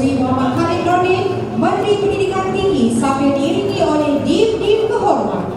Sri Muhammad Khalid Nordin, Menteri Pendidikan Tinggi, sambil diiringi oleh Dim Kehormat.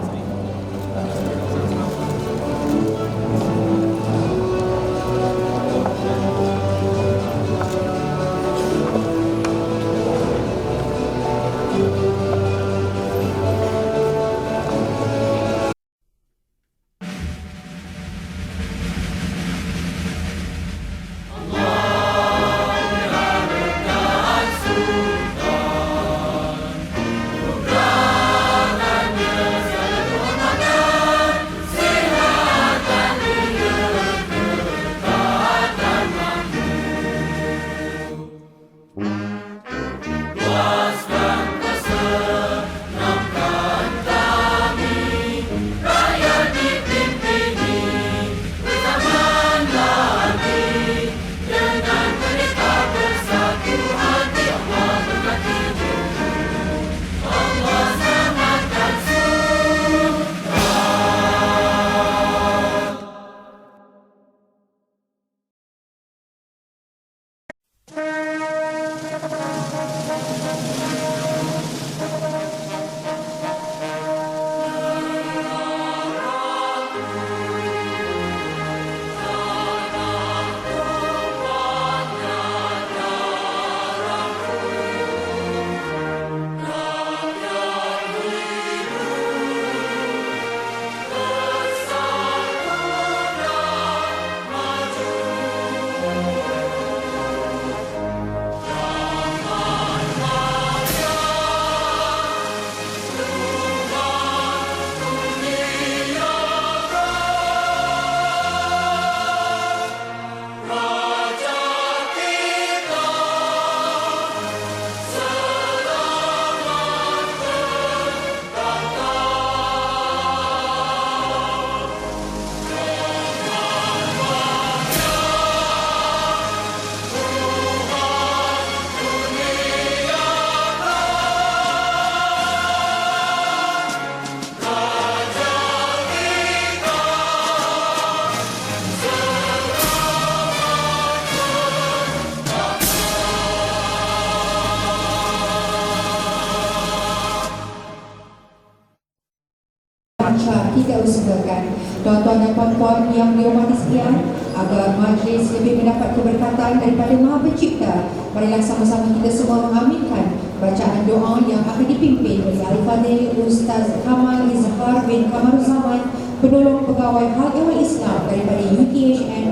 Kita usahakan, tuan-tuan dan puan-puan yang dihormati sekalian, agar majlis lebih mendapat keberkatan daripada Maha Pencipta. Marilah sama-sama kita semua mengaminkan bacaan doa yang akan dipimpin oleh Al-Fadhil Ustaz Kamal Izhar bin Kamaruzaman, penolong pegawai Hal Ehwal Islam daripada UTHN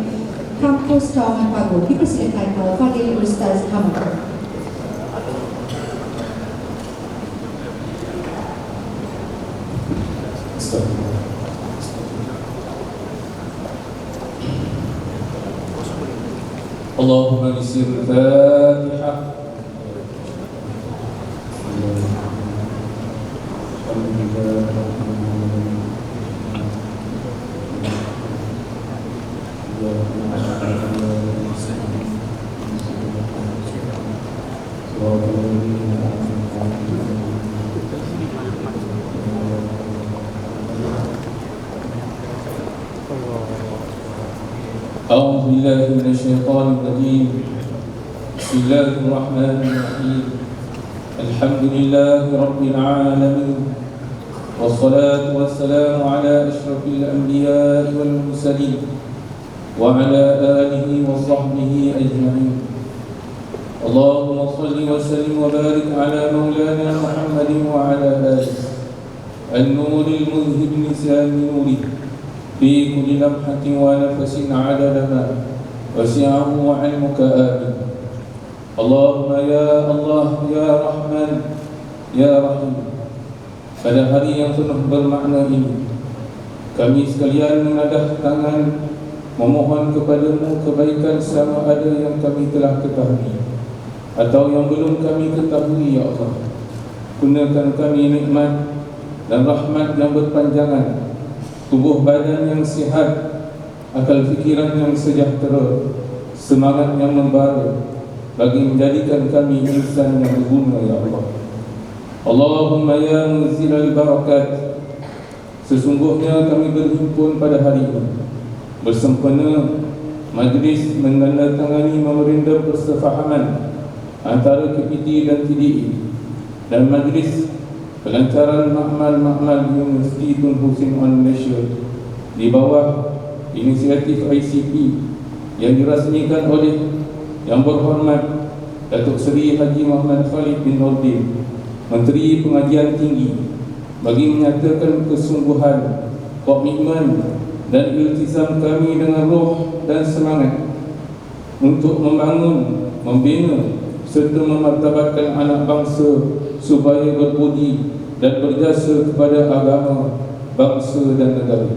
Kampus Taman Pagu. Dipersilakan Al-Fadhil Ustaz Kamal. Allahumma bisir Fatihah. أعوذ بالله من الشيطان الرجيم. بسم الله الرحمن الرحيم. الحمد لله رب العالمين، والصلاة والسلام على أشرف الأنبياء والمرسلين وعلى آله وصحبه أجمعين. اللهم صل وسلم وبارك على مولانا محمد وعلى آله النور المذهب لسان نوره في كل لمحة ونفس عدد ما وسعه علمك آمين. اللهم يا Allah, ya Rahman, ya Rahim. Pada hari yang penuh bermakna ini, kami sekalian menadah tangan memohon kepadamu kebaikan sama ada yang kami telah ketahui atau yang belum kami ketahui, ya Allah. Gunakan kami nikmat dan rahmat yang berpanjangan, tubuh badan yang sihat, akal fikiran yang sejahtera, semangat yang membara, bagi menjadikan kami insan yang berguna, ya Allah. Allahumma ya munzilal barakat, sesungguhnya kami berhimpun pada hari ini bersempena majlis menandatangani memorandum persefahaman antara KPT dan TDE dan Majlis Pelancaran Makmal Universiti Tun Hussein Malaysia di bawah inisiatif ICP yang dirasmikan oleh Yang Berhormat Datuk Seri Haji Muhammad Khalid bin Nordin, Menteri Pengajian Tinggi, bagi menyatakan kesungguhan, komitmen dan iltizam kami dengan roh dan semangat untuk membangun, membina serta memartabatkan anak bangsa supaya berbudi dan berjasa kepada agama, bangsa dan negara.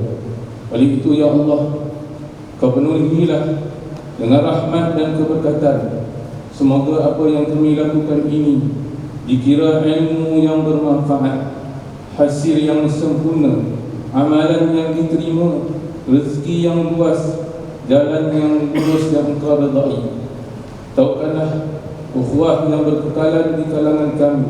Oleh itu, ya Allah, Kau penuhilah dengan rahmat dan keberkatan. Semoga apa yang kami lakukan ini dikira ilmu yang bermanfaat, hasil yang sempurna, amalan yang diterima, rezeki yang luas, jalan yang lurus yang Engkau redai. Taukanlah ukhuwah yang berkekalan di kalangan kami,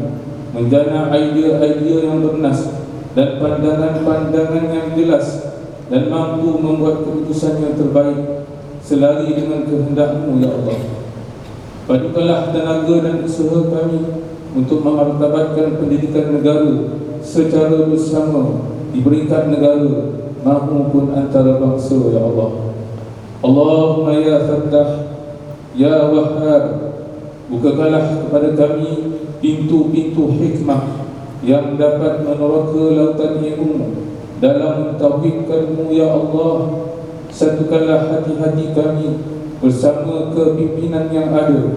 menjana idea-idea yang bernas dan pandangan-pandangan yang jelas, dan mampu membuat keputusan yang terbaik selari dengan kehendak-Mu, ya Allah. Padukanlah tenaga dan usaha kami untuk memartabatkan pendidikan negara secara bersama di peringkat negara maupun antara bangsa, ya Allah. Allahumma ya Fattah, ya Wahhab, bukakanlah kepada kami pintu-pintu hikmah yang dapat meneroka lautan ilmu dalam mentauhidkan-Mu, ya Allah. Satukanlah hati-hati kami bersama kepimpinan yang ada,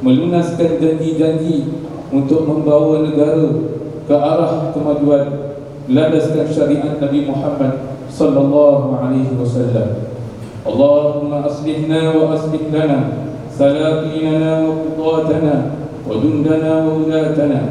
melunaskan janji-janji untuk membawa negara ke arah kemajuan, landaskan syariat Nabi Muhammad sallallahu alaihi wasallam. Allahumma aslihna wa aslih lana salatinana wa qudatana wa dundana wa ulatana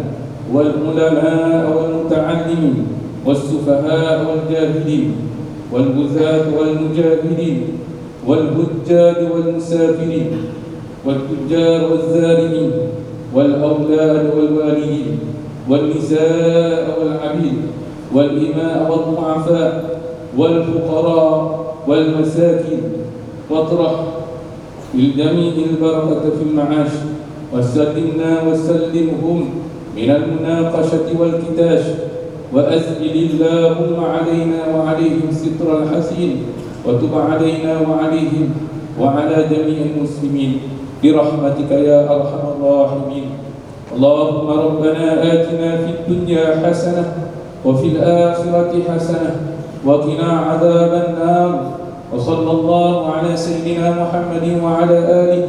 wal ulama wal muta'allimin was sufaha wal jahilin wal buzat wal mujahidin wal hujjad wal musafirin wal tujjar wal zarimin wal awlad wal walidin wal nisaa wal abid wal imaa wal du'afa wal fuqara wal masakin watrah للجميع البركة في المعاش وسلمنا وسلمهم من المناقشة والكتاش وأسئل اللهم علينا وعليهم ستر الحسين وتب علينا وعليهم وعلى جميع المسلمين برحمتك يا أرحم الراحمين. اللهم ربنا آتنا في الدنيا حسنة وفي الآخرة حسنة وقنا عذاب النار. وصلى الله على سيدنا محمد وعلى آله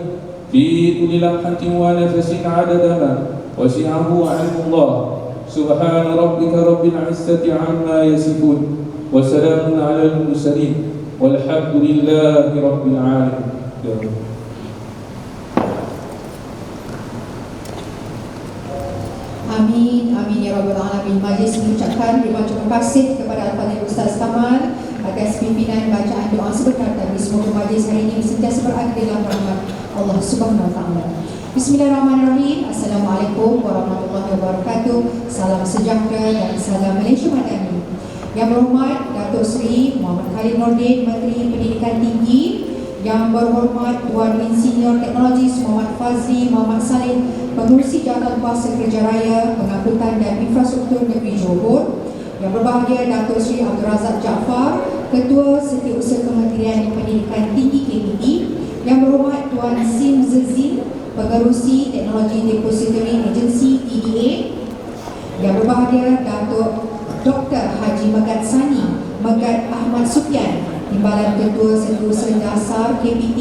في كل لمحة ونفس عدد ما وسعه علم الله. سبحان ربك رب العزة عما يصفون وسلام على المرسلين والحمد لله رب العالمين. Amin, amin ya Rabbal Alamin. Majlis mengucapkan terima kasih kepada Al-Fadhil Ustaz Kamal atas pimpinan bacaan doa sebentar tadi. Semoga majlis hari ini sentiasa berada dalam rahmat Allah Subhanahu wa taala. Bismillahirrahmanirrahim. Assalamualaikum warahmatullahi wabarakatuh. Salam sejahtera dan salam Malaysia Madani. Yang berhormat Datuk Seri Muhammad Khalid Nordin, Menteri Pendidikan Tinggi. Yang berhormat Tuan Insinyur Teknologis Muhammad Fazli Muhammad Salim, Pengurusi Jawatan Kuasa Kerja Raya, Pengangkutan dan Infrastruktur Negeri Johor. Yang berbahagia Datuk Seri Abdul Razak Jaafar, Ketua Setiausaha Kementerian Pendidikan Tinggi KPT. Yang berhormat Tuan Sim Zezin, Pengerusi Teknologi Depository Agency TDA. Yang berbahagia Datuk Dr. Haji Megat Sani Megat Ahmad Sufian, Timbalan Ketua Setiausaha Dasar KPT.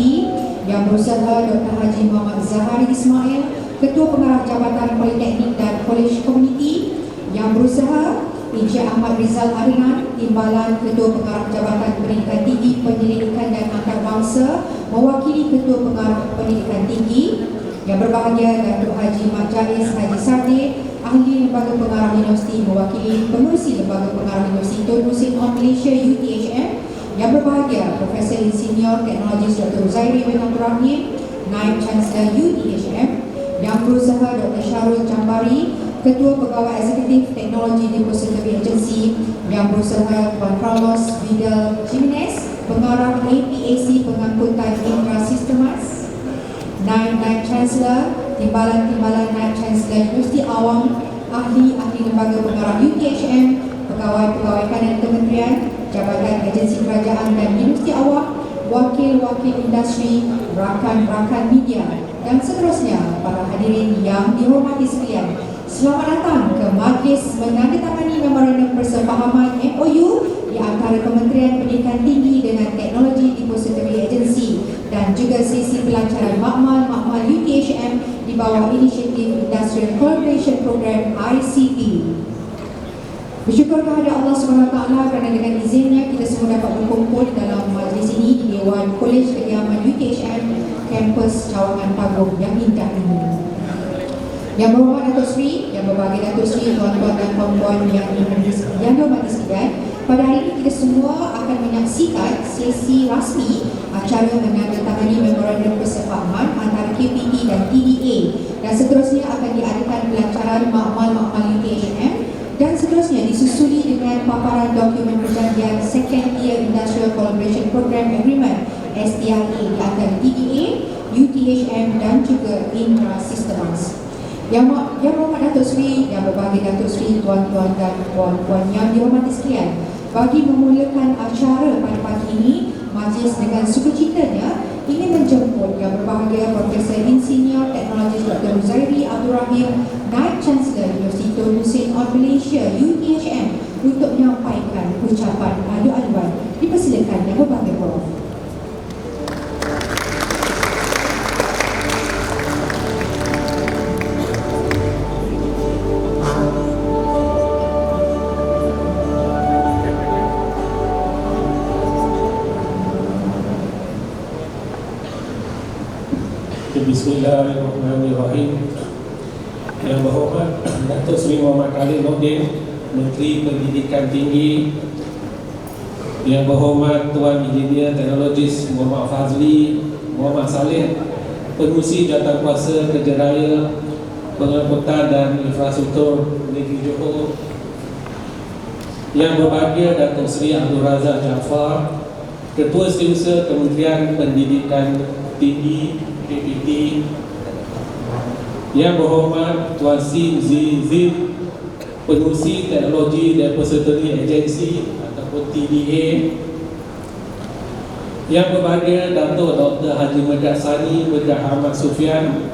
Yang berusaha Dr. Haji Muhammad Zahari Ismail, Ketua Pengarah Jabatan Politeknik dan Kolej Komuniti. Yang berusaha Encik Ahmad Rizal Arinan, Timbalan Ketua Pengarah Jabatan Pendidikan Tinggi, Penyelidikan dan Antarabangsa, mewakili Ketua Pengarah Pendidikan Tinggi. Yang berbahagia Datuk Haji Mat Jais Haji Sardi, Ahli Lembaga Pengarah Universiti, mewakili Pengurusi Lembaga Pengarah Universiti Tun Hussein Malaysia UTHM. Yang berbahagia Profesor Insinyur Teknologis Dr. Zairi bin Abdul Rahim, Naib Chancellor UTHM. Yang berusaha Dr. Syarul Jambari, Ketua Pegawai Eksekutif Teknologi Depository Agency. Yang berusaha Tuan Carlos Vidal Jimenez, Pengarah APAC Pengangkutan Intrasistemas. Naib Chancellor timbalan-timbalan Naib Chancellor Universiti Awam, ahli-ahli lembaga pengarah UTHM, pegawai-pegawai kanan kementerian, jabatan agensi kerajaan dan Universiti Awam, wakil-wakil industri, rakan-rakan media dan seterusnya. Para hadirin yang dihormati sekalian, selamat datang ke majlis menandatangani memorandum persefahaman MOU di antara Kementerian Pendidikan Tinggi dengan Teknologi Depository Agency dan juga sesi pelancaran makmal UTHM di bawah inisiatif Industrial Collaboration Program ICP. Bersyukur kepada Allah SWT kerana dengan izinnya kita semua dapat berkumpul dalam majlis ini di Dewan Kolej Kediaman UTHM kampus Cawangan Pagong yang indah ini. Yang berhormat Datuk Seri, yang berbahagia Datuk Seri, tuan-tuan dan puan-puan yang dihormati sekalian, pada hari ini kita semua akan menyaksikan sesi rasmi acara menandatangani memorandum persefahaman antara KPT dan TDA, dan seterusnya akan diadakan pelancaran makmal UTHM dan seterusnya disusuli dengan paparan dokumen perjanjian Second Year Industrial Collaboration Program Agreement STIA di antara TDA, UTHM dan juga Indra Systems. Yang berhormat Datuk Seri, yang berbahagia Datuk Seri, tuan-tuan dan puan-puan yang dihormati sekalian, bagi memulakan acara pada pagi ini, majlis dengan sukacitanya ingin menjemput yang berbahagia Profesor Insinyur Teknologi Dr. Huzairi Abdul Rahim, Naib Chancellor Universiti Tun Hussein of Malaysia UTHM, untuk menyampaikan ucapan adu-aduan. Dipersilakan yang berbahagia Prof. Bismillahirrahmanirrahim. Yang berhormat Datuk Seri Muhammad Khalid Nordin, Menteri Pendidikan Tinggi, yang berhormat Tuan Engineer Teknologis Muhammad Fazli Muhammad Saleh, Pengerusi Jawatankuasa Kerja Raya, Pengangkutan dan Infrastruktur Negeri Johor, yang berbahagia Datuk Seri Abdul Razak Jaafar, Ketua Setiausaha Kementerian Pendidikan Tinggi KPT, yang berhormat Tuan Sim Zin, Pengerusi Teknologi Depository Agency ataupun TDA, yang berbahagia Datuk Dr. Haji Megat Sani Megat Ahmad Sufian,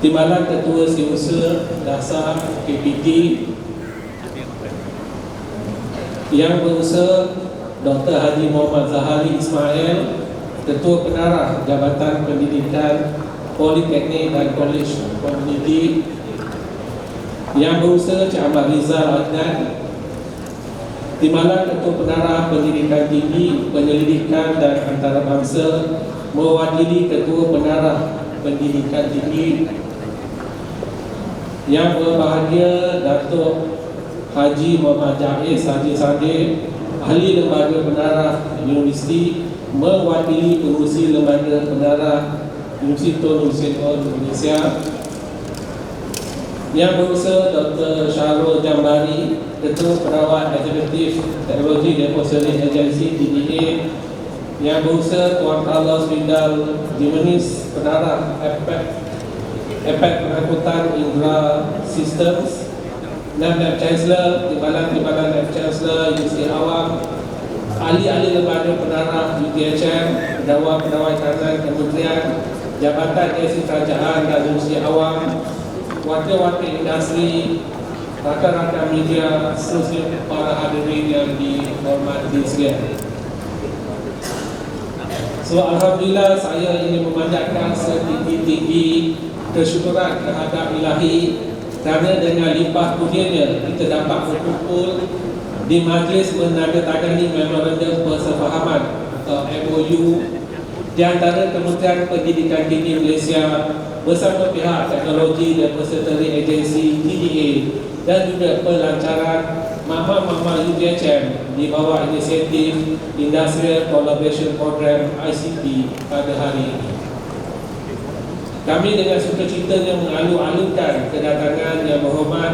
Timbalan Ketua Setiausaha Dasar KPT, yang berusaha Dr. Haji Muhammad Zahari Ismail, Ketua Pengarah Jabatan Pendidikan Politeknik dan Kolej Komuniti, yang berusaha Cik Ahmad Rizal Adnan, Timbalan Ketua Pengarah Pendidikan Tinggi, Penyelidikan dan Antarabangsa, mewakili Ketua Pengarah Pendidikan Tinggi, yang berbahagia Datuk Haji Muhammad Jaiz Haji Sadeh, Ahli Lembaga Pengarah Universiti, mewakili Pengerusi Lembaga Pengarah Universiti Tun Hussein Malaysia, yang berusaha Dr. Syahrul Jambari, Ketua Perawat Eksekutif Teknologi Depository Agency TDA, yang berusaha Tuan Carlos Vidal Jimenez, Pengarah EPEC Pengangkutan Indra Systems, Naib Chancellor, Timbalan Naib Chancellor Universiti Awam, ahli-ahli lembaga pengarah UTHM, pegawai kanan kementerian, jabatan agensi kerajaan dan Universiti Awam, wakil-wakil industri, rakan-rakan media, seterusnya para hadirin yang dihormati sekalian. So alhamdulillah, saya ingin memanjatkan setinggi-tinggi kesyukuran terhadap Ilahi kerana dengan limpah kurnianya kita dapat berkumpul di majlis menandatangani memorandum persefahaman atau MOU di antara Kementerian Pendidikan Tinggi Malaysia bersama pihak Teknologi Depository Agency TDA dan juga pelancaran makmal UTHM di bawah inisiatif Industrial Collaboration Program ICP pada hari ini. Kami dengan sukacitanya mengalu-alukan kedatangan Yang Berhormat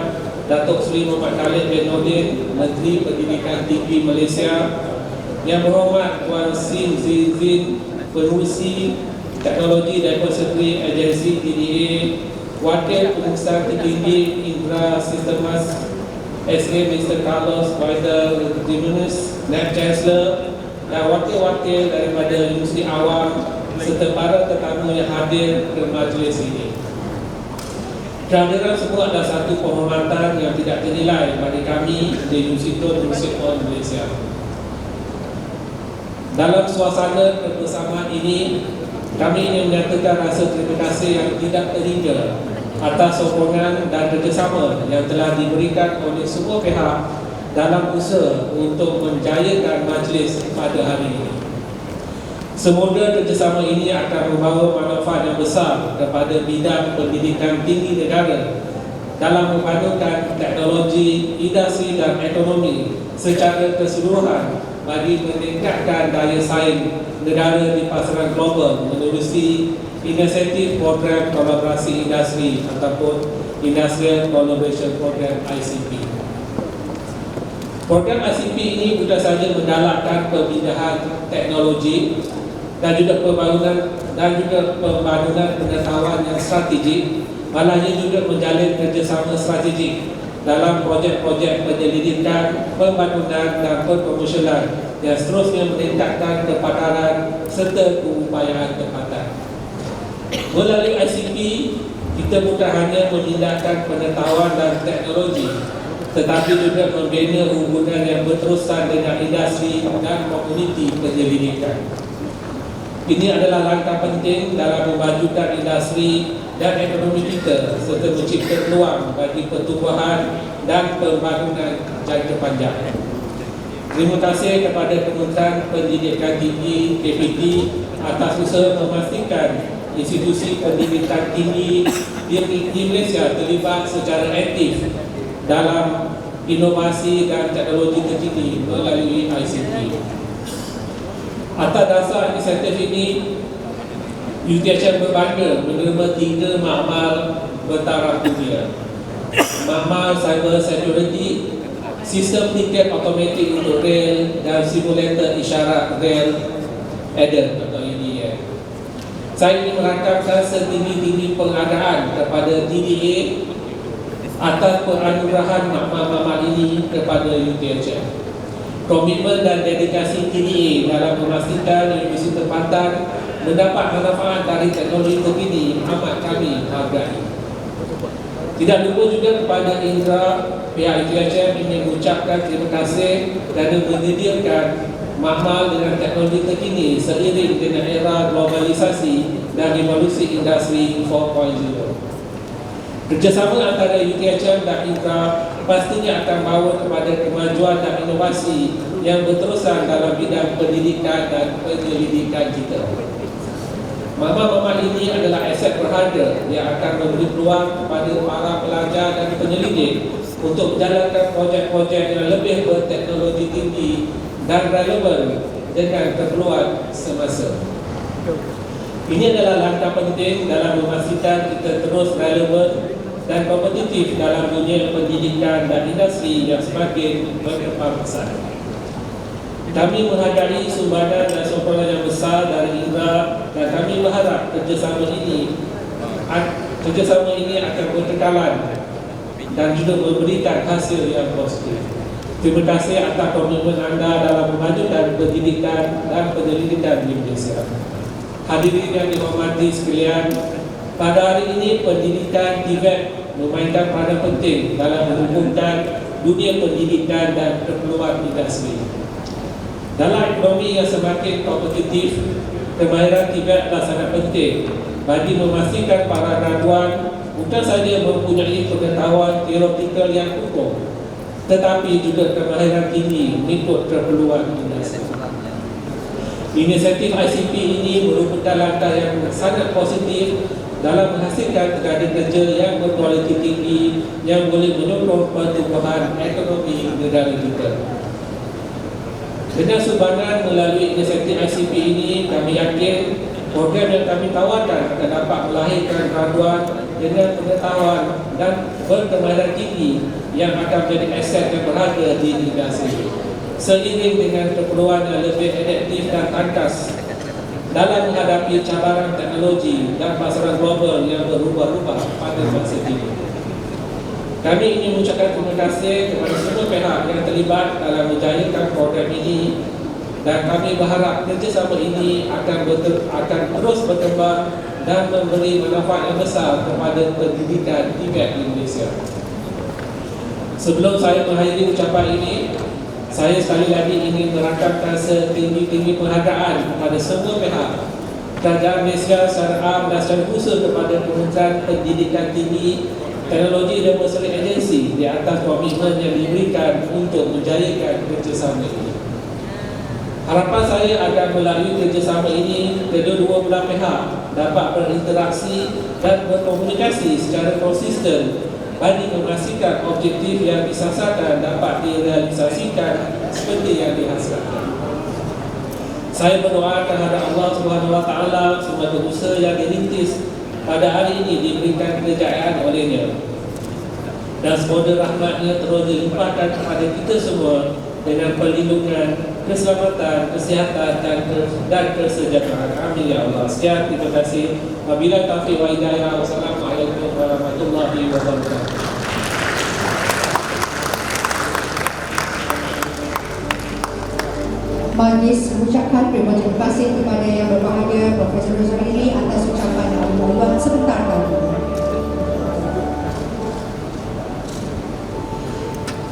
Datuk Seri Muhammad Khalid bin Nordin, Menteri Pendidikan Tinggi Malaysia, Yang Berhormat Tuan Sim Zin, Pengerusi Teknologi Depository Agency TDA, Wakil Pengurusan Tertinggi Indra Sistemas SA Mr. Carlos Vital Jimenez, Naib Chancellor, dan wakil-wakil daripada Universiti Awam serta para tetamu yang hadir ke majlis ini. Kehadiran semua adalah satu penghormatan yang tidak ternilai bagi kami di Universitas Malaysia. Dalam suasana kebersamaan ini, kami ingin menyatakan rasa terima kasih yang tidak terhingga atas sokongan dan kerjasama yang telah diberikan oleh semua pihak dalam usaha untuk menjayakan majlis pada hari ini. Semoga kerjasama ini akan membawa manfaat yang besar kepada bidang pendidikan tinggi negara dalam memadukan teknologi, industri dan ekonomi secara keseluruhan bagi meningkatkan daya saing negara di pasaran global menerusi inisiatif program kolaborasi industri ataupun Industrial Collaboration Program ICP. Program ICP ini bukan saja menggalakkan pemindahan teknologi dan juga pembangunan pengetahuan yang strategik, malah ia juga menjalin kerjasama strategik dalam projek-projek penyelidikan, pembangunan dan perkomersialan yang seterusnya meningkatkan kepakaran serta keupayaan tempatan. Melalui ICP, kita bukan hanya memindahkan pengetahuan dan teknologi, tetapi juga membina hubungan yang berterusan dengan industri dan komuniti penyelidikan. Ini adalah langkah penting dalam memajukan industri dan ekonomi kita serta mencipta peluang bagi pertumbuhan dan pembangunan jangka panjang. Terima kasih kepada Kementerian Pendidikan Tinggi KPT atas usaha memastikan institusi pendidikan tinggi di Malaysia terlibat secara aktif dalam inovasi dan teknologi terkini melalui ICT. Atas dasar inisiatif ini, UTHM berbangga menerima 3 makmal bertaraf dunia. Makmal Cyber Security, Sistem Tiket Automatik untuk Rail dan Simulator Isyarat Rail ADEN atau EDN. Saya ingin merangkamkan setinggi-tinggi penghargaan kepada TDA atas penganugerahan makmal-makmal ini kepada UTHM. Komitmen dan dedikasi TDA dalam memastikan Universiti Tempatan mendapat manfaat dari teknologi terkini amat kami hargai. Tidak lupa juga kepada Indra, pihak UTHM ingin mengucapkan terima kasih kerana menyediakan makmal dengan teknologi terkini seiring dengan era globalisasi dan revolusi industri 4.0. Kerjasama antara UTHM dan Indra pastinya akan bawa kepada kemajuan dan inovasi yang berterusan dalam bidang pendidikan dan penyelidikan kita. Makmal-makmal ini adalah aset berharga yang akan memberi peluang kepada para pelajar dan penyelidik untuk menjalankan projek-projek yang lebih berteknologi tinggi dan relevan dengan keperluan semasa. Ini adalah langkah penting dalam memastikan kita terus relevan dan kompetitif dalam dunia pendidikan dan industri yang semakin berkembang pesat. Kami menghargai sumbangan dan sokongan yang besar dari Indra dan kami berharap kerjasama ini akan berkekalan dan juga memberikan hasil yang positif. Terima kasih atas komitmen anda dalam memajukan pendidikan dan penyelidikan di Malaysia. Hadirin yang dihormati sekalian, pada hari ini pendidikan TVET memainkan peranan penting dalam menghubungkan dunia pendidikan dan keperluan industri. Dalam ekonomi yang semakin kompetitif, kemahiran TVET adalah sangat penting bagi memastikan para graduan bukan saja mempunyai pengetahuan teoretikal yang utuh, tetapi juga kemahiran tinggi mengikut keperluan industri. Inisiatif ICP ini merupakan langkah yang sangat positif dalam menghasilkan tenaga kerja yang berkualiti tinggi yang boleh menyokong pertumbuhan ekonomi negara kita. Dengan sumbangan melalui inisiatif ICP ini, kami yakin program yang kami tawarkan akan dapat melahirkan graduan dengan pengetahuan dan berkemahiran tinggi yang akan menjadi aset yang berharga di industri. Seiring dengan keperluan yang lebih adaptif dan tangkas dalam menghadapi cabaran teknologi dan pasaran global yang berubah-ubah pada masa kini. Kami ingin mengucapkan terima kasih kepada semua pihak yang terlibat dalam menjayakan program ini, dan kami berharap kerjasama ini akan terus berkembang dan memberi manfaat yang besar kepada pendidikan Tibet di Malaysia. Sebelum saya mengakhiri ucapan ini, saya sekali lagi ingin merakamkan setinggi-tinggi penghargaan kepada semua pihak, Kerajaan Malaysia secara am dan secara khusus kepada Kementerian Pendidikan Tinggi, Teknologi dan Pelbagai Agensi di atas komitmen yang diberikan untuk menjayakan kerjasama ini. Harapan saya akan melalui kerjasama ini, kedua-dua belah pihak dapat berinteraksi dan berkomunikasi secara konsisten bagi memastikan objektif yang disasarkan dapat direalisasikan seperti yang dihasilkan. Saya berdoa kepada Allah Subhanahu Wa Taala semua usaha yang dirintis pada hari ini diberikan kejayaan olehnya, dan semoga rahmatnya terus dilimpahkan kepada kita semua dengan perlindungan, keselamatan, kesihatan dan kesejahteraan. Amin ya Allah. Sekian, terima kasih. Wabillahi taufiq wa hidayah. Wassalamualaikum warahmatullahi wabarakatuh. Majlis mengucapkan terima kasih kepada yang berbahagia Profesor Rosarili atas ucapan awal sebentar kali.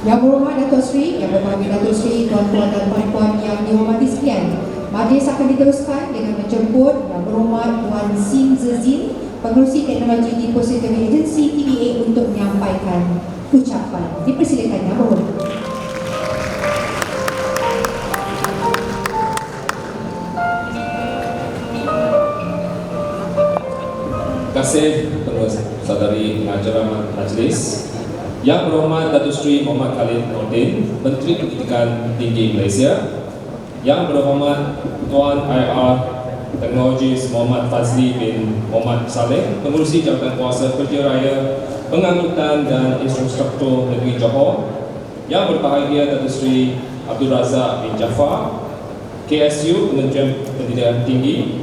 Yang berhormat Datuk Seri, yang berbahagia Datuk Seri, tuan-tuan dan puan-puan yang dihormati sekalian, majlis akan diteruskan dengan menjemput Yang berhormat Tuan Sim Zezin, Pengerusi Teknologi Depository Agency TBA untuk menyampaikan ucapan. Dipersilakan Yang berhormat. Terima kasih kepada saudari pengacara majlis. Yang berhormat Datuk Seri Muhammad Khalid Nordin, Menteri Pendidikan Tinggi Malaysia. Yang berhormat Tuan IR Teknologi Muhammad Fazli bin Muhammad Saleh, Pengerusi Jabatan Kuasa Kerja Raya, Pengangkutan dan Infrastruktur Negeri Johor. Yang berbahagia Datuk Seri Abdul Razak bin Jaafar, KSU Kementerian Pendidikan Tinggi.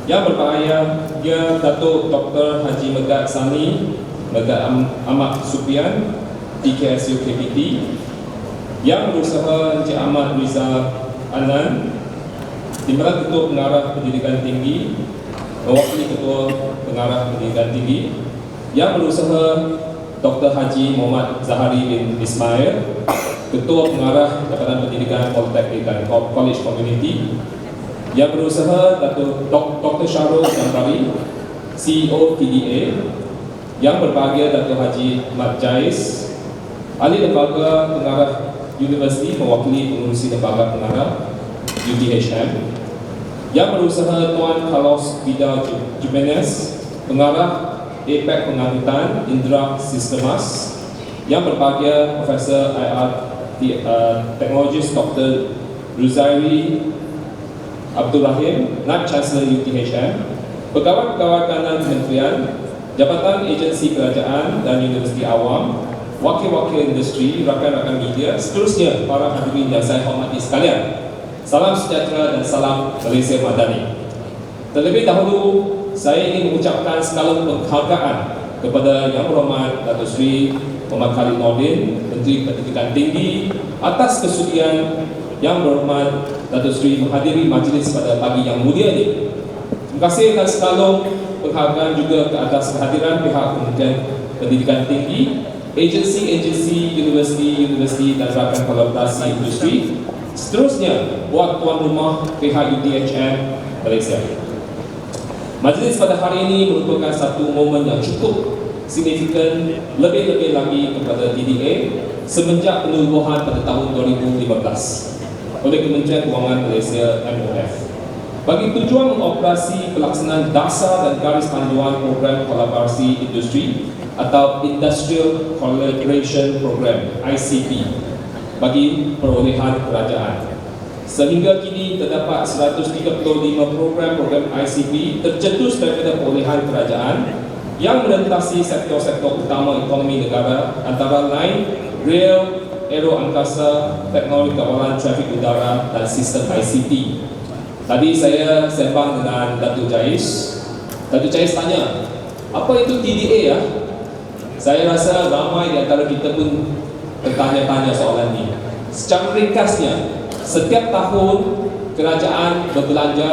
Yang berbahagia Datuk Dr. Haji Megat Sani Megat Ahmad Supian, TKSU KPT. Yang berusaha Encik Ahmad Rizal Anan, Timbalan Ketua Pengarah Pendidikan Tinggi, mewakili Ketua Pengarah Pendidikan Tinggi. Yang berusaha Dr. Haji Muhammad Zahari bin Ismail, Ketua Pengarah Jabatan Pendidikan Politeknik dan College Community. Yang berusaha Dr. Syahrul Jambari, CEO TDA. Yang berbahagia Datuk Haji Mat Jais, Ahli Lembaga Pengarah Universiti, mewakili Pengurusi Lembaga Pengarah UTHM. Yang berusaha Tuan Carlos Vidal Jimenez, Pengarah APEC Pengangkutan Indra Sistemas. Yang berbahagia Profesor IR Teknologis Dr. Ruzairi Abdul Rahim, Naib Chancellor UTHM, Pegawai-pegawai kanan Kementerian, Jabatan Agensi Kerajaan dan Universiti Awam, wakil-wakil industri, rakan-rakan media, seterusnya para hadirin yang saya hormati sekalian. Salam sejahtera dan salam Malaysia Madani. Terlebih dahulu, saya ingin mengucapkan segala penghargaan kepada Yang Berhormat Datuk Seri Muhammad Khalid Nordin, Menteri Pendidikan Tinggi, atas kesudian Yang Berhormat Datuk Seri menghadiri majlis pada pagi yang mulia ini. Terima kasih dan sekalung penghargaan juga ke atas kehadiran pihak Kementerian Pendidikan Tinggi, agensi-agensi, universiti dan rakan kolaborasi industri. Seterusnya, buat tuan rumah pihak UTHM Malaysia. Majlis pada hari ini merupakan satu momen yang cukup signifikan, lebih-lebih lagi kepada TDA semenjak penubuhan pada tahun 2015 oleh Kementerian Kewangan Malaysia MOF. Bagi tujuan mengoperasi pelaksanaan dasar dan garis panduan program kolaborasi industri atau Industrial Collaboration Program ICP bagi perolehan kerajaan. Sehingga kini terdapat 135 program-program ICP tercetus daripada perolehan kerajaan yang melintasi sektor-sektor utama ekonomi negara, antara lain rail, aero angkasa, teknologi kawalan trafik udara dan sistem ICT. Tadi saya sembang dengan Datuk Jais. Datuk Jais tanya, apa itu TDA ya? Saya rasa ramai di antara kita pun bertanya-tanya soalan ini. Secara ringkasnya, setiap tahun kerajaan berbelanja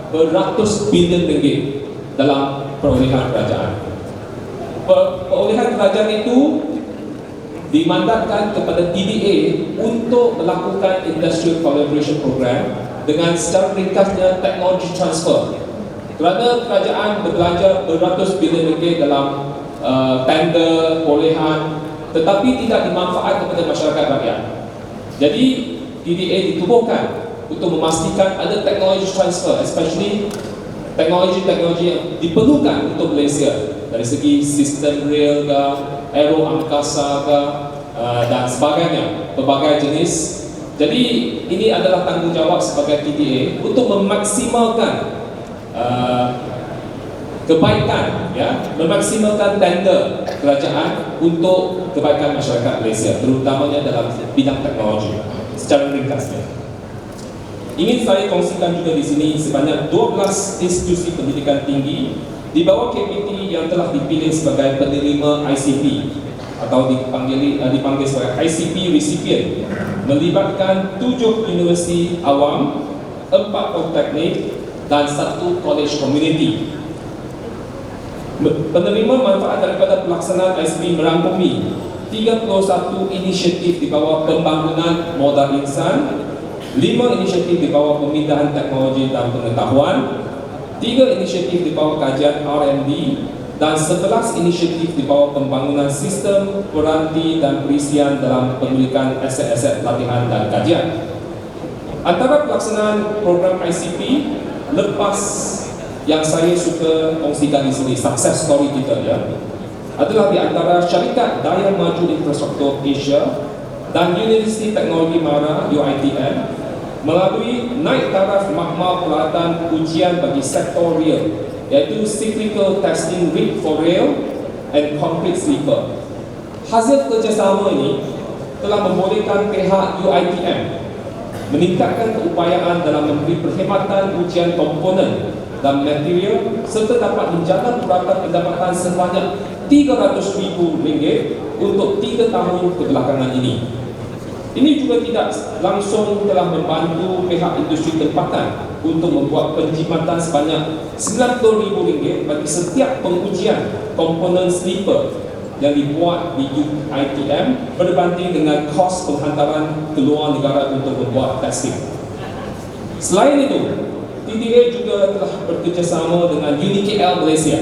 beratus bilion ringgit dalam perolehan kerajaan. Perolehan kerajaan itu dimandatkan kepada TDA untuk melakukan Industrial Collaboration Program dengan secara ringkasnya teknologi transfer. Kerana kerajaan berbelanja beratus bilion ringgit dalam tender, perolehan, tetapi tidak dimanfaat kepada masyarakat rakyat. Jadi TDA ditubuhkan untuk memastikan ada teknologi transfer, especially teknologi-teknologi yang diperlukan untuk Malaysia dari segi sistem rail ke, aero angkasa ke, dan sebagainya, berbagai jenis. Jadi ini adalah tanggungjawab sebagai TDA untuk memaksimalkan kebaikan, ya, memaksimalkan tender kerajaan untuk kebaikan masyarakat Malaysia, terutamanya dalam bidang teknologi. Secara ringkasnya, ingin saya kongsikan juga di sini sebanyak 12 institusi pendidikan tinggi di bawah KPT yang telah dipilih sebagai penerima ICP atau dipanggil sebagai ICP recipient, melibatkan 7 universiti awam, 4 politeknik dan 1 college community. Penerima manfaat daripada pelaksanaan ICP merangkumi 31 inisiatif di bawah pembangunan modal insan, 5 inisiatif di bawah pemindahan teknologi dan pengetahuan, 3 inisiatif di bawah kajian R&D, dan 11 inisiatif di bawah pembangunan sistem, peranti dan perisian dalam pemilikan aset-aset pelatihan dan kajian. Antara pelaksanaan program ICP lepas yang saya suka kongsikan di sini, success story kita ya, adalah di antara Syarikat Daya Maju Infrastruktur Asia dan Universiti Teknologi Mara UiTM melalui naik taraf makmal peralatan ujian bagi sektor rail, iaitu Cyclical Testing Rig for Rail and Concrete Sleeper. Hasil kerjasama ini telah membolehkan pihak UiTM meningkatkan keupayaan dalam memberi perkhidmatan ujian komponen dan material serta dapat menjaga purata pendapatan sebanyak RM300,000 untuk 3 tahun kebelakangan ini. Ini juga tidak langsung telah membantu pihak industri tempatan untuk membuat penjimatan sebanyak RM90,000 bagi setiap pengujian komponen sleeper yang dibuat di UiTM berbanding dengan kos penghantaran ke luar negara untuk membuat testing. Selain itu, TDA juga telah bekerjasama dengan UniKL Malaysia,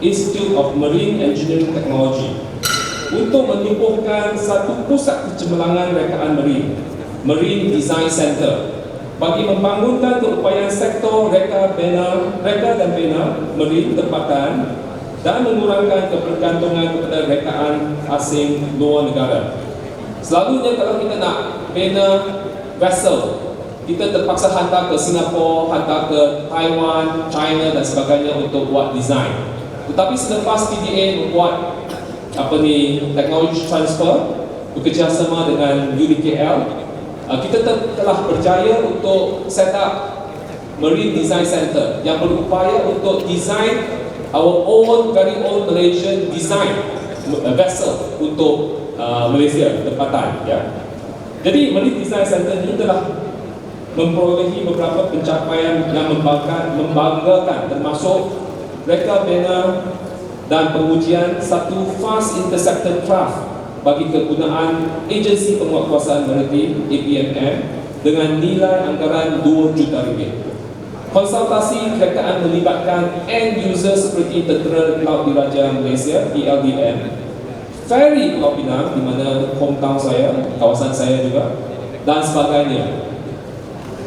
Institute of Marine Engineering Technology, untuk menubuhkan satu pusat kecemerlangan rekaan Marine Design Center, bagi membangunkan keupayaan sektor reka dan bina marine tempatan dan mengurangkan kebergantungan kepada rekaan asing luar negara. Selalunya kalau kita nak bina vessel, kita terpaksa hantar ke Singapura, hantar ke Taiwan, China dan sebagainya untuk buat design. Tetapi selepas TDA membuat teknologi transfer bekerjasama dengan UniKL, kita telah berjaya untuk set up Marine Design Center yang berupaya untuk design our own, very own Malaysian design vessel untuk Malaysia tempatan. Ya. Jadi Marine Design Center ini telah memperolehi beberapa pencapaian yang membanggakan, termasuk reka bina dan pengujian satu fast interceptor craft bagi kegunaan Agensi Penguatkuasaan Maritim APMM dengan nilai anggaran RM2 juta. Konsultasi kerekaan melibatkan end user seperti Tentera Laut Diraja Malaysia (TLDM), Ferry Pulau Pinang di mana hometown saya, kawasan saya juga, dan sebagainya.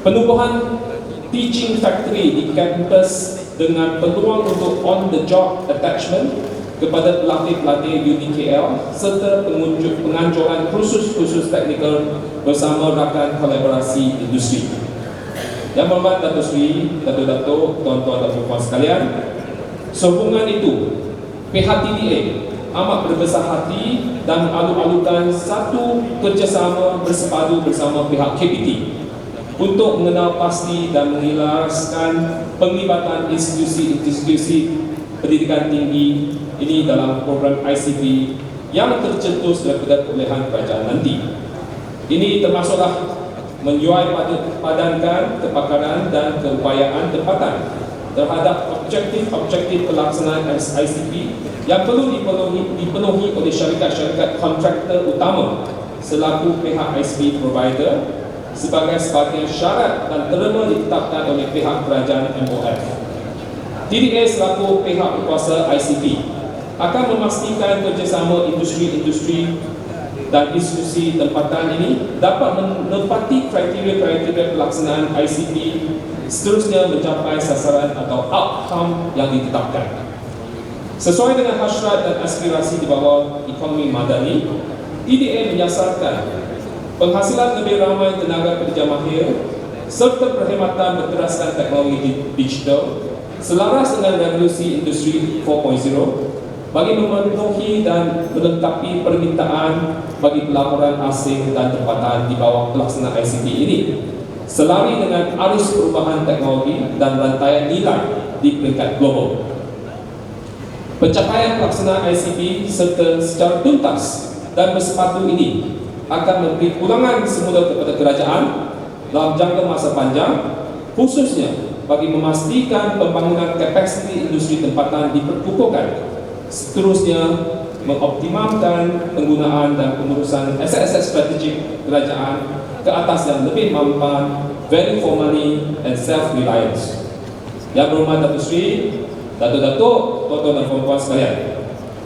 Penubuhan teaching factory di kampus dengan peluang untuk on-the-job attachment kepada pelatih-pelatih UniKL serta penganjuran khusus teknikal bersama rakan kolaborasi industri. Yang berhormat Datuk Seri, Datuk-Datuk, Tuan-Tuan dan Puan sekalian, sehubungan itu, pihak TDA amat berbesar hati dan mengalu-alukan satu kerjasama bersepadu bersama pihak KPT untuk mengenal pasti dan mengilaraskan penglibatan institusi-institusi pendidikan tinggi ini dalam program ICT yang tercetus daripada perolehan kerajaan nanti. Ini termasuklah menjual padankan kepakaran dan keupayaan tempatan terhadap objektif pelaksanaan ICT yang perlu dipenuhi oleh syarikat-syarikat kontraktor utama selaku pihak ICT provider sebagai syarat dan terma ditetapkan oleh pihak kerajaan MOF. TDA selaku pihak berkuasa ICT akan memastikan kerjasama industri-industri dan institusi tempatan ini dapat menepati kriteria-kriteria pelaksanaan ICT seterusnya mencapai sasaran atau outcome yang ditetapkan. Sesuai dengan hasrat dan aspirasi di bawah ekonomi madani, TDA menyasarkan penghasilan lebih ramai tenaga kerja mahir serta perkhidmatan berteraskan teknologi digital selaras dengan revolusi industri 4.0 bagi memenuhi dan melengkapi permintaan bagi pelaporan asing dan tempatan di bawah pelaksanaan ICT ini selari dengan arus perubahan teknologi dan rantaian nilai di peringkat global. Pencapaian pelaksanaan ICT serta secara tuntas dan bersepatu ini akan memberi pulangan semula kepada kerajaan dalam jangka masa panjang, khususnya bagi memastikan pembangunan kapasiti industri tempatan diperkukuhkan, seterusnya mengoptimalkan penggunaan dan pengurusan aset-aset strategik kerajaan ke atas yang lebih mampan, value for money and self-reliance. Yang berhormat Datuk Seri, Datuk-Datuk, Tuan-Tuan dan Puan-Puan sekalian,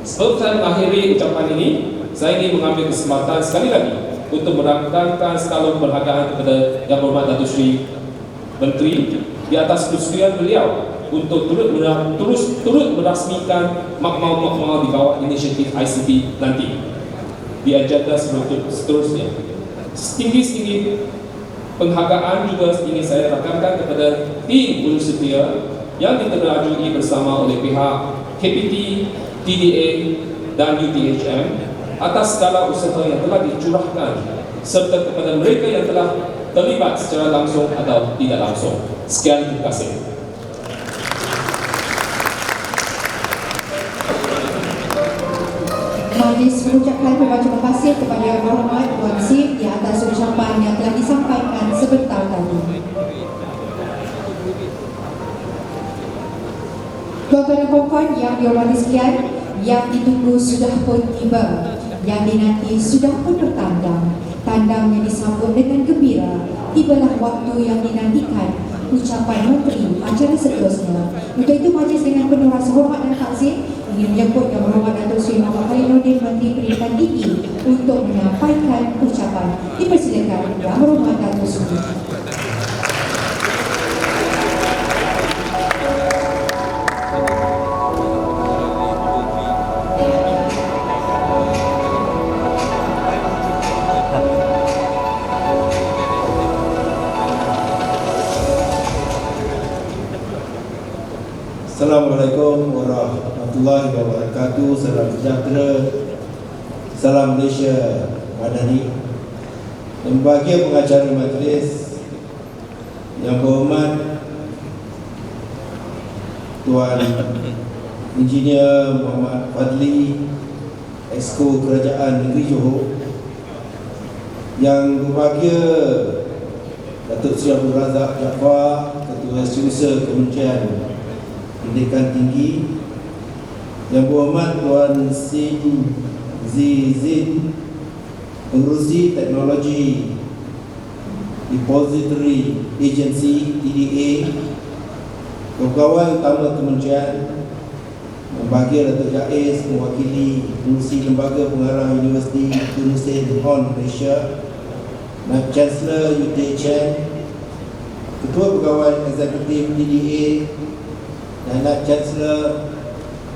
sebelum saya mengakhiri ucapan ini, saya ingin mengambil kesempatan sekali lagi untuk merakamkan skala penghargaan kepada Yang Berhormat Datuk Seri Menteri di atas kesudian beliau untuk turut merasmikan makmal-makmal di bawah inisiatif ICT nanti di agenda seterusnya. Setinggi-tinggi penghargaan juga ingin saya rakamkan kepada tim guru setia yang diterajui bersama oleh pihak KPT, TDA dan UTHM atas segala usaha yang telah dicurahkan serta kepada mereka yang telah terlibat secara langsung atau tidak langsung. Sekian, terima kasih. Majlis mengucapkan terima kasih kepada Yang Berhormat Tuan Sip di atas ucapan yang telah disampaikan sebentar tadi. Tuan-tuan dan puan-puan yang dihormati sekalian, yang ditunggu sudah pun tiba, yang dinanti sudah pun bertandang, tandang yang disambut dengan gembira. Tibalah waktu yang dinantikan ucapan menteri acara seterusnya. Untuk itu majlis dengan penuh rasa hormat dan takzim ingin menyebut Yang Berhormat Datuk Seri Muhammad Khairuddin Menteri Pendidikan Tinggi untuk menyampaikan ucapan. Dipersilakan Yang Berhormat Datuk Seri. Assalamualaikum warahmatullahi wabarakatuh. Salam sejahtera, salam Malaysia Madani. Dan bahagia pengacara majlis yang berhormat Tuan Engineer Muhammad Fadli, Exco Kerajaan Negeri Johor, yang berbahagia Datuk Seri Abdul Razak Jaafar, Ketua Setiausaha Kementerian Pendidikan Tinggi, yang berhormat Tuan Sin Zizin, Pengurusi Teknologi Depository Agency TDA, pegawai utama Kementerian, yang bahagia Datuk Jais mewakili Pengurusi Lembaga Pengarah Universiti Tun Hussein Hon Malaysia, Naib Chancellor UTHM, Ketua Pegawai Eksekutif TDA dan Naib Chancellor,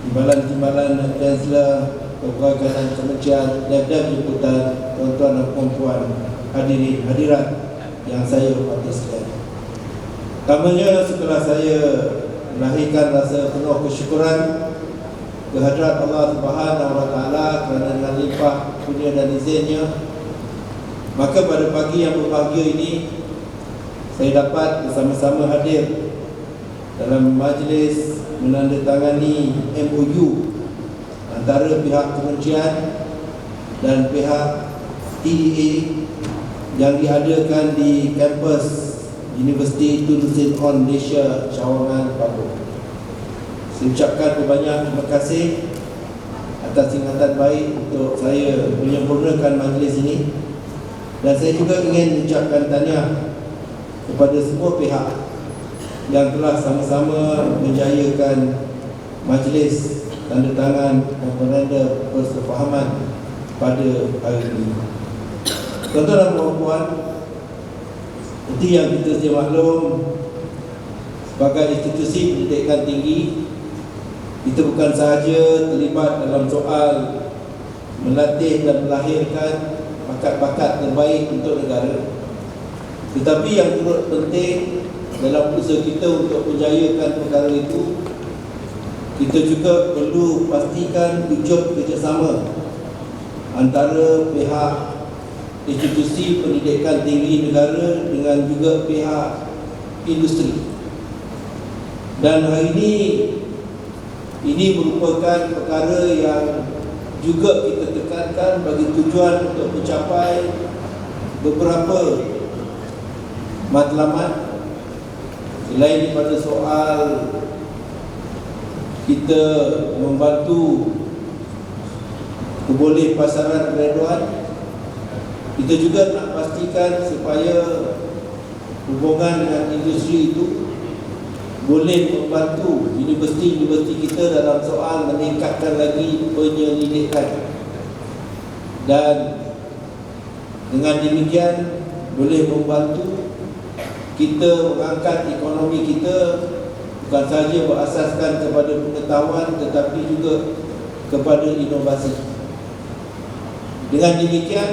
Timbalan-timbalan Naib Chancellor, Pegawai Kanan Kementerian, Dap-Dap Jemputan, tuan-tuan dan puan-puan, hadirin hadirat yang saya hormati sekalian. Pertamanya, setelah saya melahirkan rasa penuh kesyukuran kehadrat Allah Subhanahu Wa Taala kerana dengan limpah kurnia dan izinnya, maka pada pagi yang berbahagia ini saya dapat bersama-sama hadir dalam majlis menandatangani MOU antara pihak kementerian dan pihak TDA yang diadakan di kampus Universiti Tun Sen On Malaysia, Cawangan, Pahang. Saya ucapkan berbanyak terima kasih atas ingatan baik untuk saya menyempurnakan majlis ini, dan saya juga ingin mengucapkan tahniah kepada semua pihak yang telah sama-sama menjayakan majlis tanda tangan memorandum persefahaman pada hari ini. Tuan-tuan dan puan-puan, seperti yang kita sedia maklum, sebagai institusi pendidikan tinggi, kita bukan sahaja terlibat dalam soal melatih dan melahirkan bakat-bakat terbaik untuk negara, tetapi yang turut penting dalam usaha kita untuk menjayakan perkara itu, kita juga perlu pastikan wujud kerjasama antara pihak institusi pendidikan tinggi negara dengan juga pihak industri. Dan hari ini merupakan perkara yang juga kita tekankan bagi tujuan untuk mencapai beberapa matlamat. Selain daripada soal kita membantu keboleh pasaran graduan, kita juga nak pastikan supaya hubungan dengan industri itu boleh membantu universiti-universiti kita dalam soal meningkatkan lagi penyelidikan, dan dengan demikian boleh membantu kita mengangkat ekonomi kita bukan sahaja berasaskan kepada pengetahuan tetapi juga kepada inovasi. Dengan demikian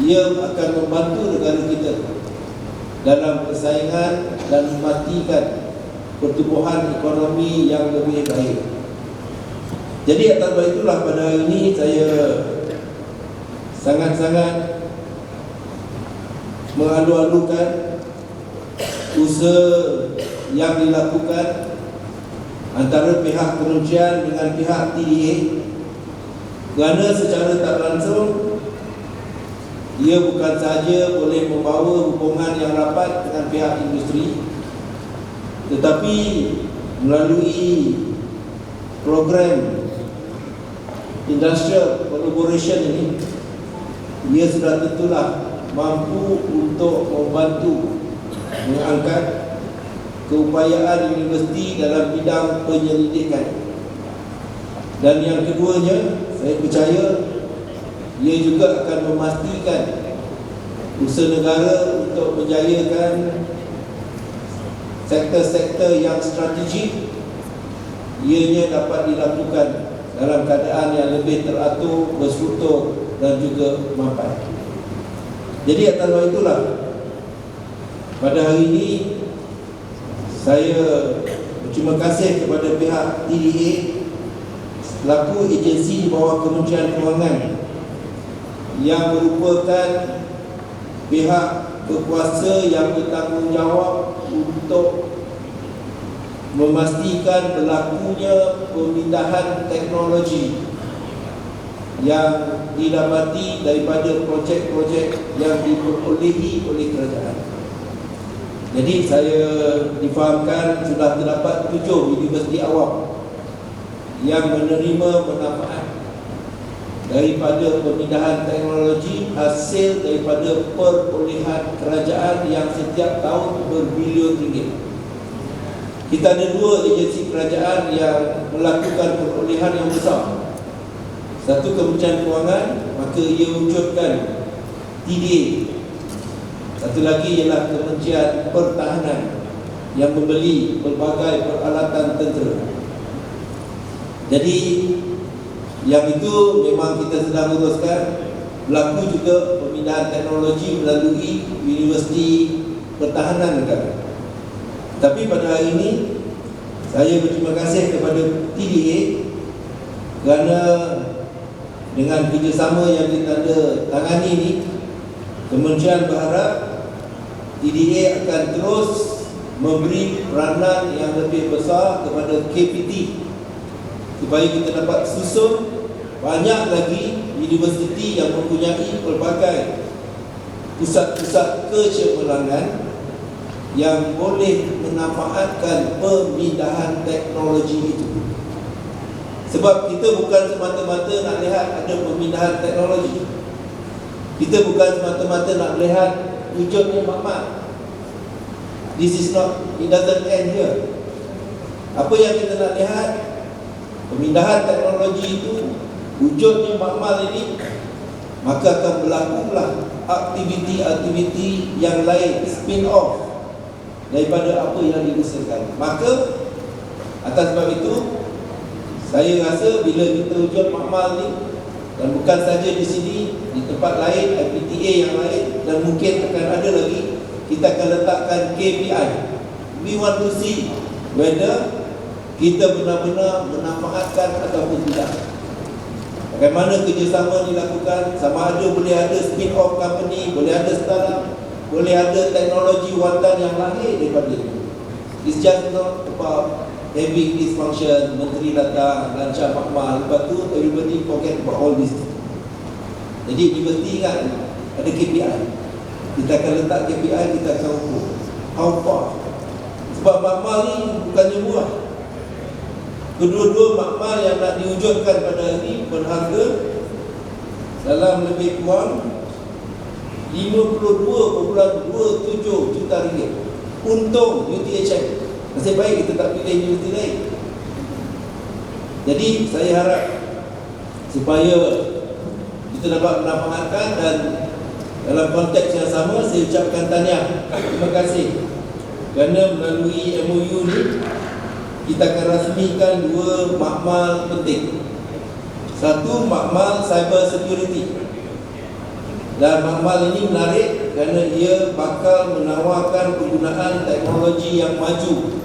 ia akan membantu negara kita dalam persaingan dan memastikan pertumbuhan ekonomi yang lebih baik. Jadi atas sebab itulah pada hari ini saya sangat-sangat mengalu-alukan usaha yang dilakukan antara pihak kementerian dengan pihak TDA, kerana secara tak langsung ia bukan sahaja boleh membawa hubungan yang rapat dengan pihak industri, tetapi melalui program industrial collaboration ini, ia sudah tentulah mampu untuk membantu mengangkat keupayaan universiti dalam bidang penyelidikan. Dan yang keduanya, saya percaya ia juga akan memastikan usaha negara untuk menjayakan sektor-sektor yang strategik ianya dapat dilakukan dalam keadaan yang lebih teratur, berstruktur dan juga mampan. Jadi atas sebab itulah pada hari ini saya berterima kasih kepada pihak TDA selaku agensi di bawah Kementerian Kewangan yang merupakan pihak berkuasa yang bertanggungjawab untuk memastikan berlakunya pemindahan teknologi yang didapati daripada projek-projek yang diperolehi oleh kerajaan. Jadi saya difahamkan sudah terdapat 7 universiti awam yang menerima manfaat daripada pemindahan teknologi hasil daripada perolehan kerajaan yang setiap tahun berbilion ringgit. Kita ada 2 agensi kerajaan yang melakukan perolehan yang besar. Satu Kementerian Kewangan, maka ia wujudkan TDA. Satu lagi ialah Kementerian Pertahanan yang membeli berbagai peralatan tentera. Jadi yang itu memang kita sedang uruskan. Berlaku juga pemindahan teknologi melalui Universiti Pertahanan Negara. Tapi pada hari ini saya berterima kasih kepada TDA kerana dengan kerjasama yang ditanda tangani ini, Kementerian berharap TDA akan terus memberi peranan yang lebih besar kepada KPT supaya kita dapat susun banyak lagi universiti yang mempunyai pelbagai pusat-pusat kecemerlangan yang boleh memanfaatkan pemindahan teknologi itu. Sebab kita bukan semata-mata nak lihat ada pemindahan teknologi. Kita bukan semata-mata nak lihat wujudnya makmal. This is not, it doesn't end here. Apa yang kita nak lihat, pemindahan teknologi itu, wujudnya makmal ini, maka akan berlakulah aktiviti-aktiviti yang lain, spin off daripada apa yang diusahakan. Maka atas sebab itu, saya rasa bila kita wujud makmal ni, dan bukan saja di sini, di tempat lain, IPTA yang lain, dan mungkin akan ada lagi, kita akan letakkan KPI. We want to see whether kita benar-benar memanfaatkan ataupun tidak. Bagaimana kerjasama dilakukan, sama ada boleh ada spin-off company, boleh ada startup, boleh ada teknologi watan yang lahir daripada itu. It's just not about having this function, menteri datang, lancar makmal, lepas tu everybody forget about all this. Jadi universiti ingat ada KPI. Kita akan letak KPI, kita akan ukur how far. Sebab makmal ni bukannya murah. Kedua-dua makmal yang nak diwujudkan pada hari ini berharga dalam lebih kurang 52.27 juta ringgit. Untung UTHM. Nasib baik kita tak pilih universiti lain. Jadi saya harap supaya kita dapat memanfaatkan, dan dalam konteks yang sama saya ucapkan tahniah, terima kasih kerana melalui MOU ni kita akan rasmikan dua makmal penting. Satu, makmal cyber security. Dan makmal ini menarik kerana ia bakal menawarkan penggunaan teknologi yang maju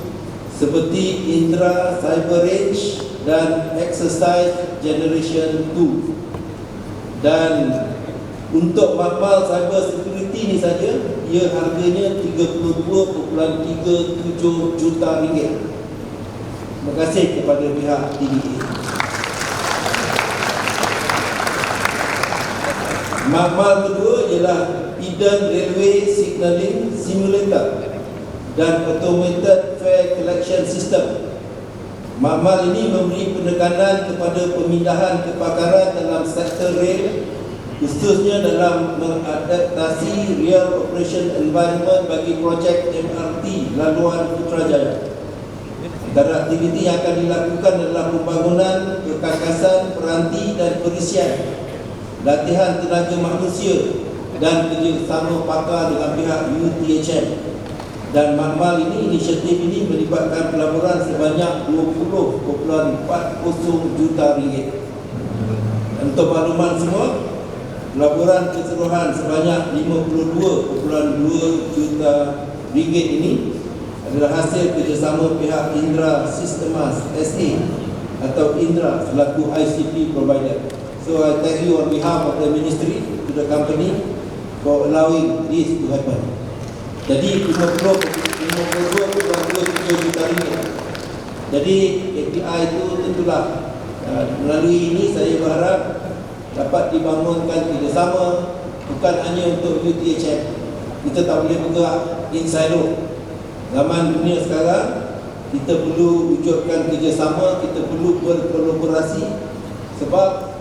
seperti Indra Cyber Range dan Exercise Generation 2. Dan untuk makmal cyber security ni saja, ia harganya 32.37 juta ringgit. Terima kasih kepada pihak TDA. Makmal kedua ialah Hidden Railway Signalling Simulator dan Automated Fare Collection System. Makmal ini memberi penekanan kepada pemindahan kepakaran dalam sektor rail, khususnya dalam mengadaptasi real operation environment bagi projek MRT laluan Putrajaya. Antara aktiviti yang akan dilakukan adalah pembangunan perkakasan, peranti dan perisian, latihan tenaga manusia dan kerjasama pakar dengan pihak UTHM. Dan makmal ini, inisiatif ini melibatkan pelaburan sebanyak 20.40 juta ringgit. Untuk makluman semua, pelaburan keseluruhan sebanyak 52.2 juta ringgit ini adalah hasil kerjasama pihak Indra Systemas SA atau Indra selaku ICT provider. So I thank you on behalf of the ministry to the company for allowing this to happen. Jadi 52.27 juta ringgit. Jadi API itu tentulah melalui ini saya berharap dapat dibangunkan kerjasama bukan hanya untuk UTHM. Kita tak boleh bergerak in silo. Zaman dunia sekarang kita perlu wujudkan kerjasama, kita perlu berkolaborasi. Sebab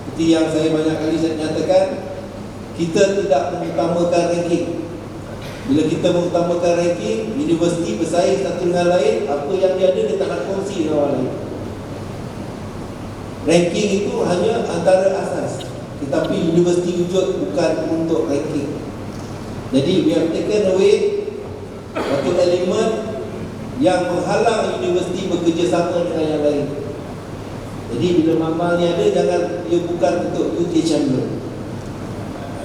seperti yang saya banyak kali nyatakan, kita tidak mengutamakan ranking. Bila kita mengutamakan ranking, universiti bersaing satu dengan lain, apa yang dia ada dia tak nak kongsi dengan orang lain. Ranking itu hanya antara asas, tetapi universiti wujud bukan untuk ranking. Jadi we have taken away satu elemen yang menghalang universiti bekerjasama dengan yang lain. Jadi bila makmal ni ada, jangan dia bukan untuk UTHM dulu.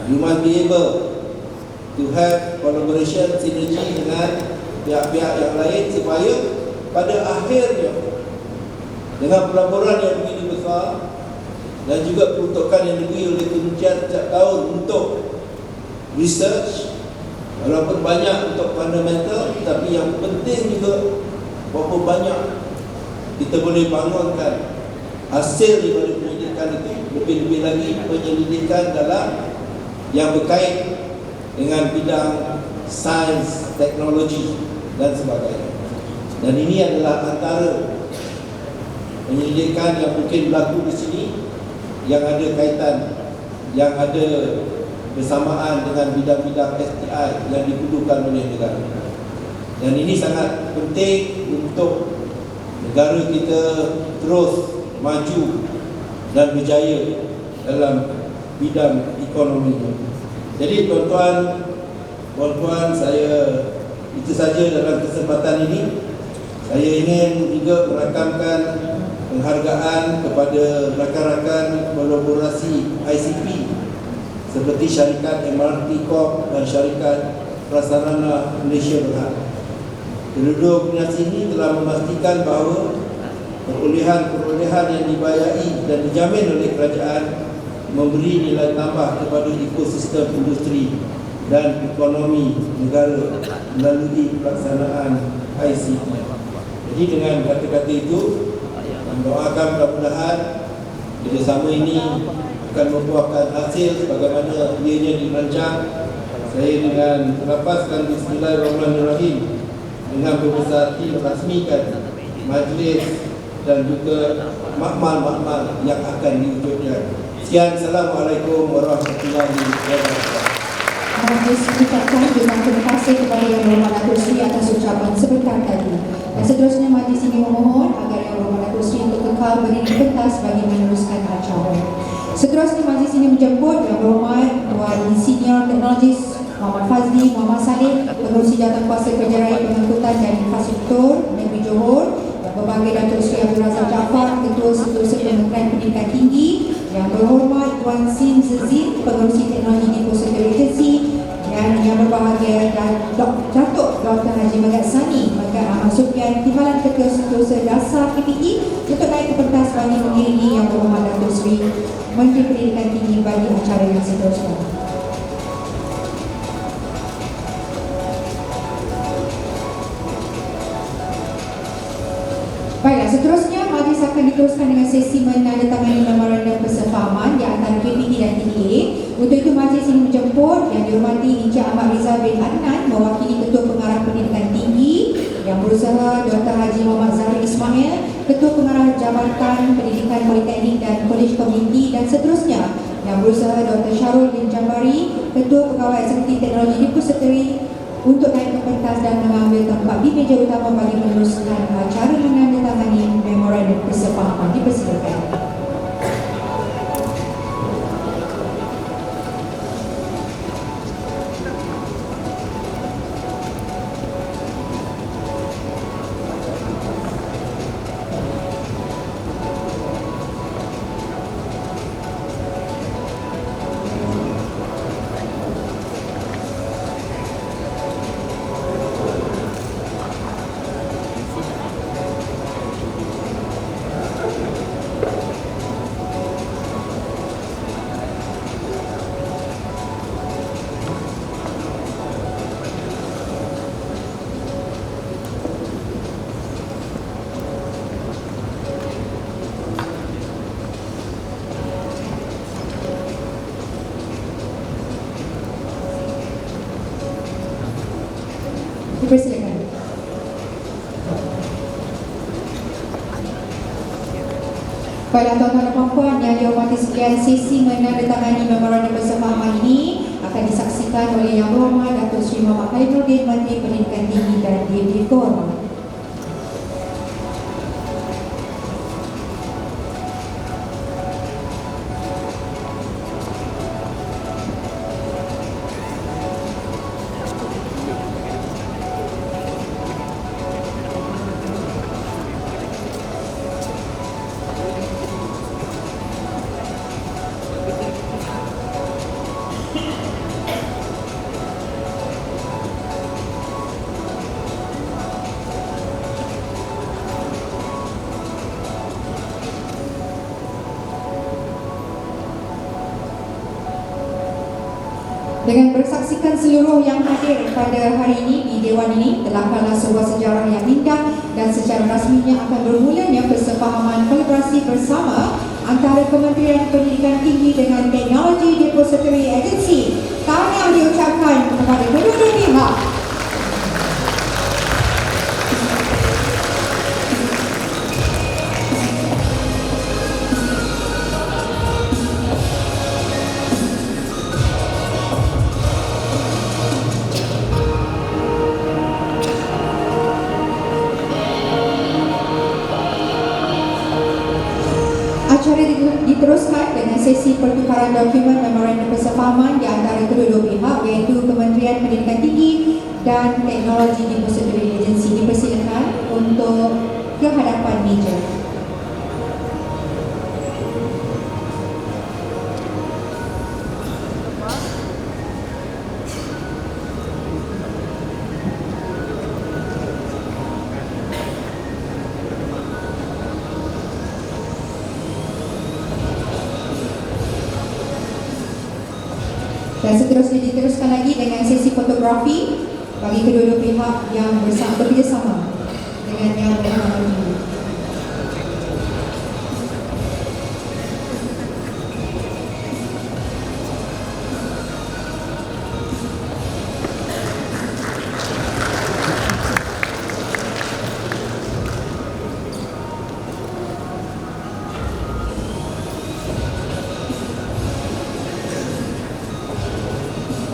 You must be able to have collaboration, sinergi dengan pihak-pihak yang lain supaya pada akhirnya dengan pelaburan yang begitu besar dan juga peruntukan yang diberi oleh kementerian setiap tahun untuk research, Walaupun banyak untuk fundamental, tapi yang penting juga berapa banyak kita boleh bangunkan hasil daripada penyelidikan itu. Lebih-lebih lagi penyelidikan dalam yang berkait dengan bidang sains, teknologi dan sebagainya. Dan ini adalah antara penyelidikan yang mungkin berlaku di sini yang ada kaitan, yang ada bersamaan dengan bidang-bidang STI yang diperlukan oleh negara. Dan ini sangat penting untuk negara kita terus maju dan berjaya dalam bidang ekonomi. Jadi tuan-tuan, saya itu saja dalam kesempatan ini. Saya ingin juga merakamkan penghargaan kepada rakan-rakan kolaborasi ICP seperti syarikat MRT Corp dan syarikat Prasarana Malaysia Berhad. Kedua koordinasi ini telah memastikan bahawa perolehan yang dibayari dan dijamin oleh kerajaan memberi nilai tambah kepada ekosistem industri dan ekonomi negara melalui pelaksanaan ICT. Jadi dengan kata-kata itu, mendoakan mudah-mudahan kerjasama ini akan membuahkan hasil sebagaimana ianya dirancang. Saya dengan melafazkan Bismillahirrahmanirrahim dengan berbesar hati merasmikan majlis dan juga makmal-makmal yang akan diwujudkan. Sekian, Assalamualaikum warahmatullahi wabarakatuh. Majlis mengucapkan terima kasih kepada Yang Berhormat Datuk Seri atas ucapan sebentar tadi. Dan seterusnya majlis ini memohon agar Yang Berhormat Datuk Seri untuk kekal berdiri di pentas bagi meneruskan acara. Seterusnya majlis ini menjemput Yang Berhormat Tuan Insinyur Teknologis Muhammad Fazli Muhammad Saleh, Pengerusi Jawatankuasa Kerja Raya Pengangkutan dan Infrastruktur Negeri Johor, Yang Berbahagia Datuk Seri Abdul Razak Jaafar, Ketua Setiausaha Kementerian Pendidikan Tinggi, Yang Berhormat Tuan Sim Zezin, Pengerusi Teknologi Depo Security Agency, dan Yang Berbahagia Datuk Dr. Haji Megat Sani Masukian Timbalan Ketua Setiausaha Dasar KPE untuk naik ke pentas bagi mengiringi Yang Berhormat Datuk Seri Menteri Pendidikan Tinggi bagi acara yang seterusnya. Baiklah, seterusnya majlis akan diteruskan dengan sesi menandatangani memorandum persefahaman di antara KPD dan TDA. Untuk itu majlis ini menjemput Yang dihormati Encik Ahmad Rizal bin Adnan mewakili Ketua Pengarah Pendidikan Tinggi, Yang Berusaha Dr. Haji Muhammad Zahri Ismail, Ketua Pengarah Jabatan Pendidikan Politeknik dan Kolej Komuniti, dan seterusnya Yang Berusaha Dr. Syarul bin Jambari, Ketua Pegawai Eksekutif Teknologi Depository, untuk naik ke pentas dan mengambil tempat di meja utama bagi meneruskan acara menandatangani memorandum persefahaman. Dipersilakan. Dipersilakan. Baiklah tuan-tuan dan puan-puan yang dihormati sekalian, sesi menandatangani memorandum persefahaman ini akan disaksikan oleh Yang Berhormat Datuk Seri Muhammad Khalid Nordin, Menteri Pendidikan Tinggi dan Dipkor. Dengan bersaksikan seluruh yang hadir pada hari ini di Dewan ini, telahkanlah sebuah sejarah yang indah dan secara rasminya akan bermulanya persefahaman kolaborasi bersama antara Kementerian Pendidikan Tinggi dengan Technology Depository Agency. Tahniah diucapkan kepada kedua-dua pihak. Acara diteruskan dengan sesi pertukaran dokumen memorandum persefahaman di antara kedua-dua pihak, iaitu Kementerian Pendidikan Tinggi dan Teknologi Depository Agency. Dipersilakan untuk ke hadapan meja. Dan seterusnya diteruskan lagi dengan sesi fotografi bagi kedua-dua pihak yang bekerjasama dengan yang berhormat ini.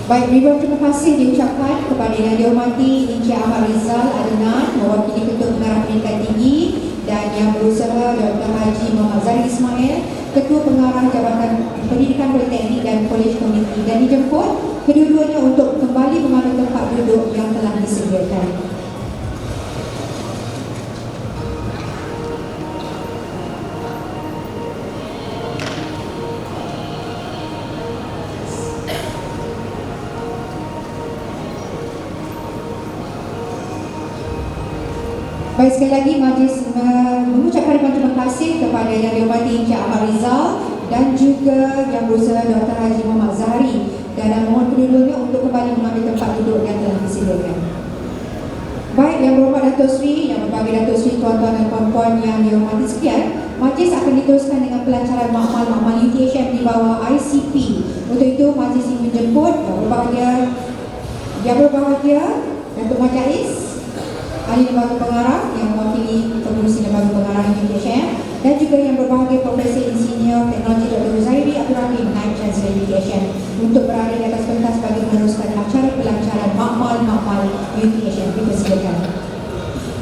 Baik, ribuan terima kasih diucapkan kepada yang dihormati Encik Ahmad Rizal Adnan, mewakili Ketua Pengarah Pendidikan Tinggi, dan yang berusaha Dr. Haji Muhammad Zahri Ismail, Ketua Pengarah Jabatan Pendidikan Politeknik dan Kolej Komuniti, dan dijemput kedua-duanya untuk kembali mengambil tempat duduk yang telah disediakan. Baik, sekali lagi majlis mengucapkan terima kasih kepada yang dihormati Encik Ahmad Rizal dan juga yang berusaha Dr. Haji Muhammad Zahri, dan mohon kedua-duanya untuk kembali mengambil tempat duduk yang telah disediakan. Baik, yang berhormat Datuk Seri, yang berbagai Datuk Seri, tuan-tuan dan puan-puan yang dihormati sekalian, majlis akan diteruskan dengan pelancaran makmal UTHM di bawah ICP. Untuk itu, majlis ini menjemput yang berbahagia Datuk Majlis Ahli Lembaga Pengarah yang mewakili Pengurusi Lembaga Pengarah UTHM, dan juga yang berbahagia Profesor Insinyur Teknologi Dr. Zairi Abdul Rahim, Naib Chancellor UTHM, untuk berada di atas pentas bagi meneruskan acara pelancaran makmal UTHM. Dipersilakan.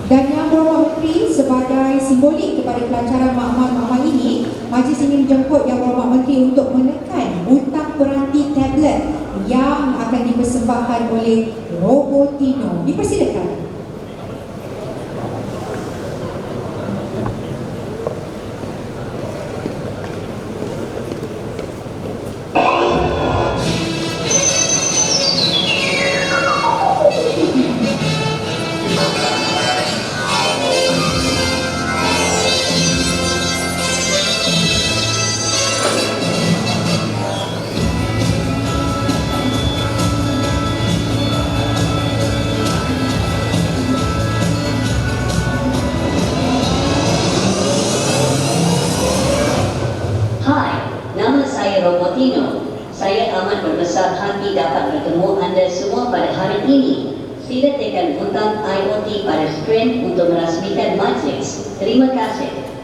Dan yang berhormat Menteri, sebagai simbolik kepada pelancaran makmal ini, majlis ini menjemput yang berhormat Menteri untuk menekan butang peranti tablet yang akan dipersembahkan oleh Robotino. Dipersilakan. Robotino. Saya amat berbesar hati dapat bertemu anda semua pada hari ini. Sila tekan butang IoT pada skrin untuk merasmikan majlis. Terima kasih.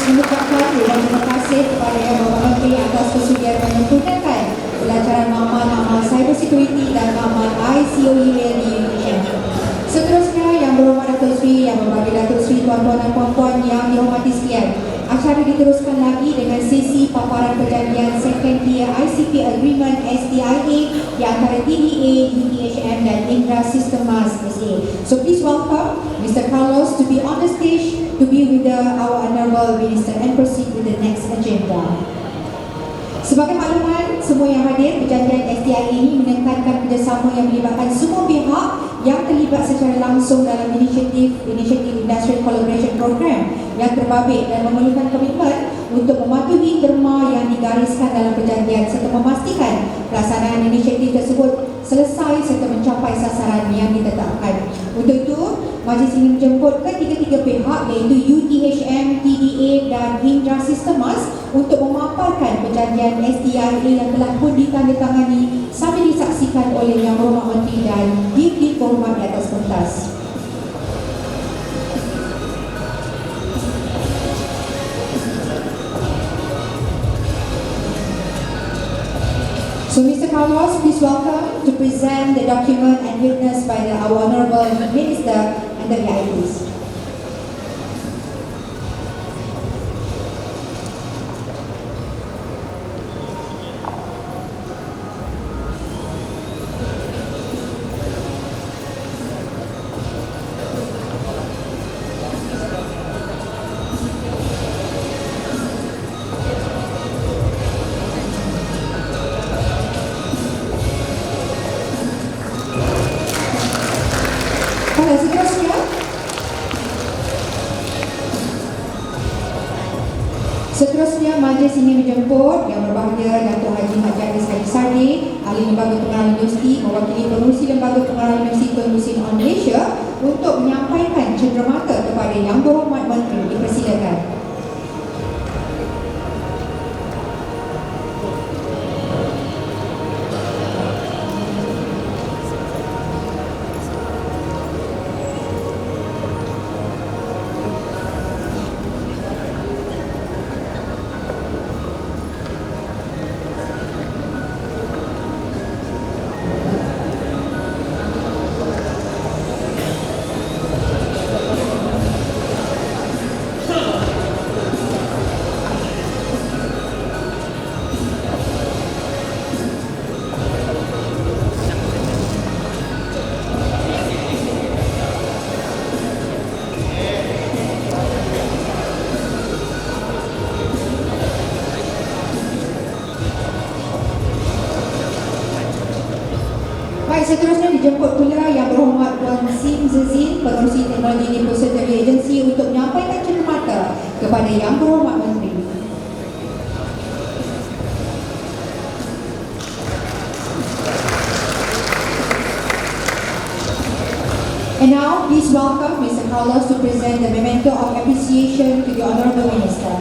Mengucapkan terima kasih kepada Yang Berhormat Menteri atas kesudian menyempurnakan pelajaran makmal cyber security dan makmal ICOE di Indonesia. Seterusnya, Yang Berhormat Datuk Seri, Yang Berbahagia Datuk Seri, tuan-tuan dan puan-puan yang dihormati sekalian, acara diteruskan lagi dengan sesi paparan perjanjian Second Tier ICP Agreement STIA di antara TDA, UTHM dan Indra Systemas SA. So please welcome Mr. Carlos to be on the stage to be with our Honourable Minister and proceed with the next agenda. Sebagai makluman, semua yang hadir, perjanjian STIA ini menekankan kerjasama yang melibatkan semua pihak yang terlibat secara langsung dalam inisiatif Industrial Collaboration Program yang terbabit dan memerlukan komitmen untuk mematuhi derma yang digariskan dalam perjanjian serta memastikan pelaksanaan inisiatif tersebut selesai serta mencapai sasaran yang ditetapkan. Untuk itu, majlis ini menjemput ketiga-tiga pihak iaitu UTHM, TDA dan Hindra Systemas untuk memaparkan perjanjian STIA yang telah pun ditandatangani sambil disaksikan oleh Yang Berhormat Menteri dan diberi hormat di atas kertas. So Mr. Carlos, please welcome to present the document and witnessed by our Honourable Minister and the VIPs. Seterusnya, majlis ini menjemput Yang Berbahagia Dato' Haji Mat Jadis Haji Sardi, Ahli Lembaga Pengarah Universiti, mewakili Pengerusi Lembaga Pengarah Universiti Tun Muslimin Malaysia untuk menyampaikan cenderamata kepada Yang Berhormat Menteri. Dipersilakan. Seterusnya dijemput pula Yang Berhormat Puan Sim Zezin, Pengerusi Teknologi Depository Agency untuk menyampaikan cenderamata kepada Yang Berhormat Menteri. And now, please welcome Mr. Carlos to present the memento of appreciation to the Honourable Minister.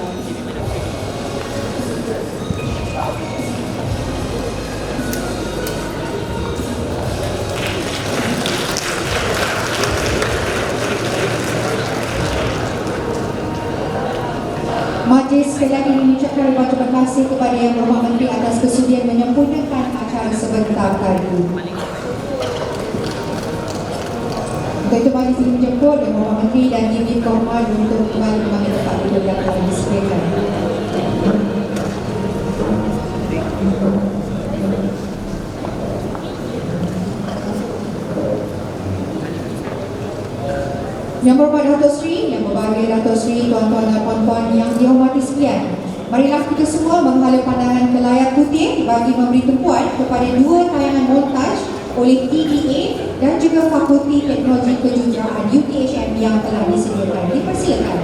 Majlis sekali lagi mengucapkan ribuan terima kasih kepada Yang Berhormat Menteri atas kesudian menyempurnakan acara sebentar tadi. Untuk itu, majlis ini menjemput Yang Berhormat Menteri dan diberi hormat untuk kembali mengambil tempat duduk yang telah disediakan. Yang Berhormat Dato' Sri, Yang Berbahagia Dato' Sri, tuan-tuan dan puan-puan yang dihormati sekalian, marilah kita semua menghala pandangan ke layar putih bagi memberi tumpuan kepada dua tayangan montaj oleh TDA dan juga Fakulti Teknologi Kejuruteraan UTHM yang telah disediakan. Dipersilakan.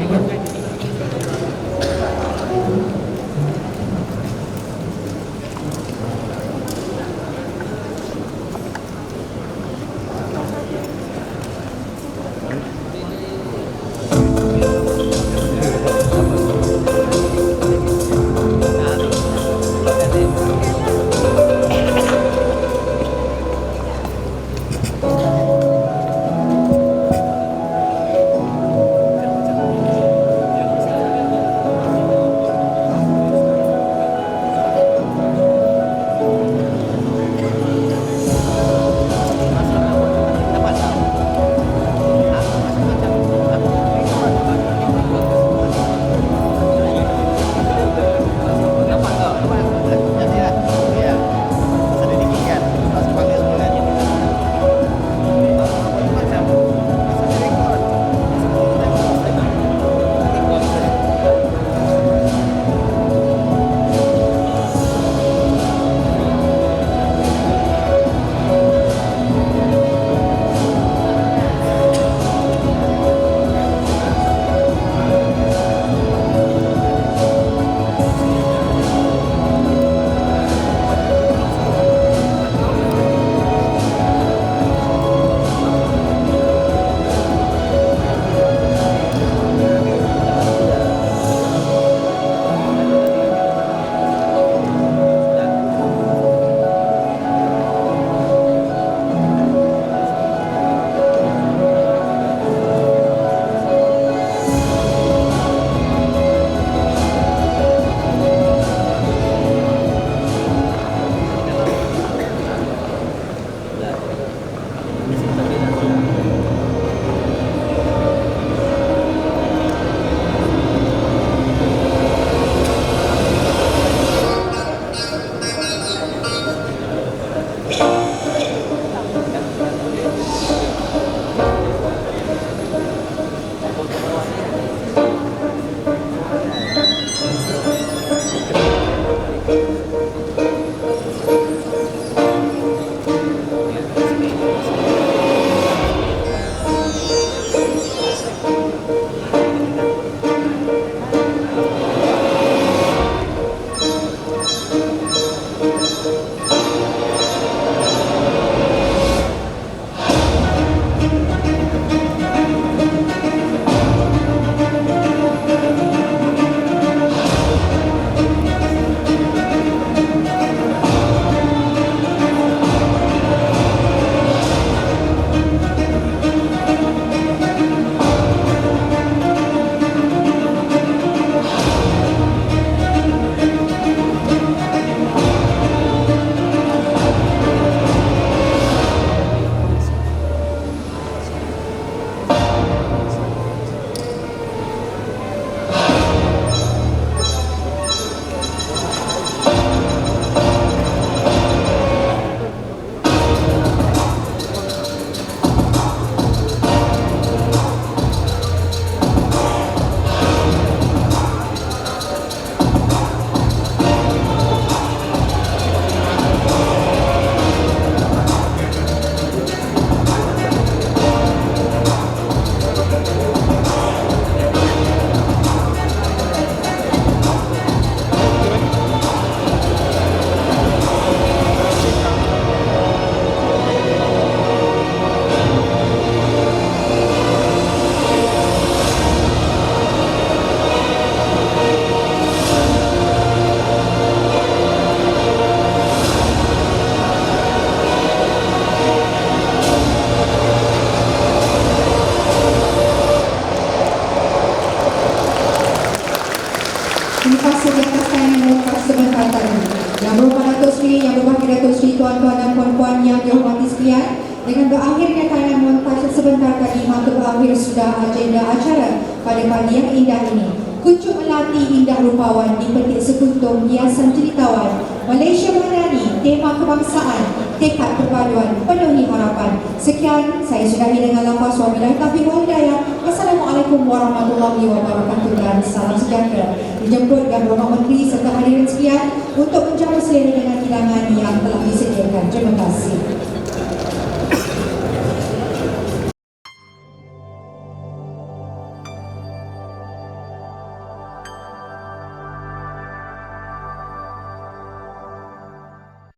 Terima kasih di atas tayangan montaj sebentar tadi. Yang berhormat Datuk Seri, yang berbahagia Datuk Seri, tuan-tuan dan puan-puan yang dihormati sekalian, dengan berakhirnya tayangan montaj sebentar tadi, maka berakhir sudah agenda acara pada pagi yang indah ini. Kuncup melati indah rupawan dipetik sekuntum hiasan ceritawa. Malaysia Madani, tema kebangsaan, tekad perpaduan, penuhi harapan. Sekian, saya sudahi dengan lafaz wabillahi taufiq wal hidayah. Wassalamualaikum warahmatullahi wabarakatuh dan salam sejahtera. Dijemput dan berhormat Menteri serta hadirin sekalian untuk menjamu selera dengan hidangan yang telah disediakan. Terima kasih.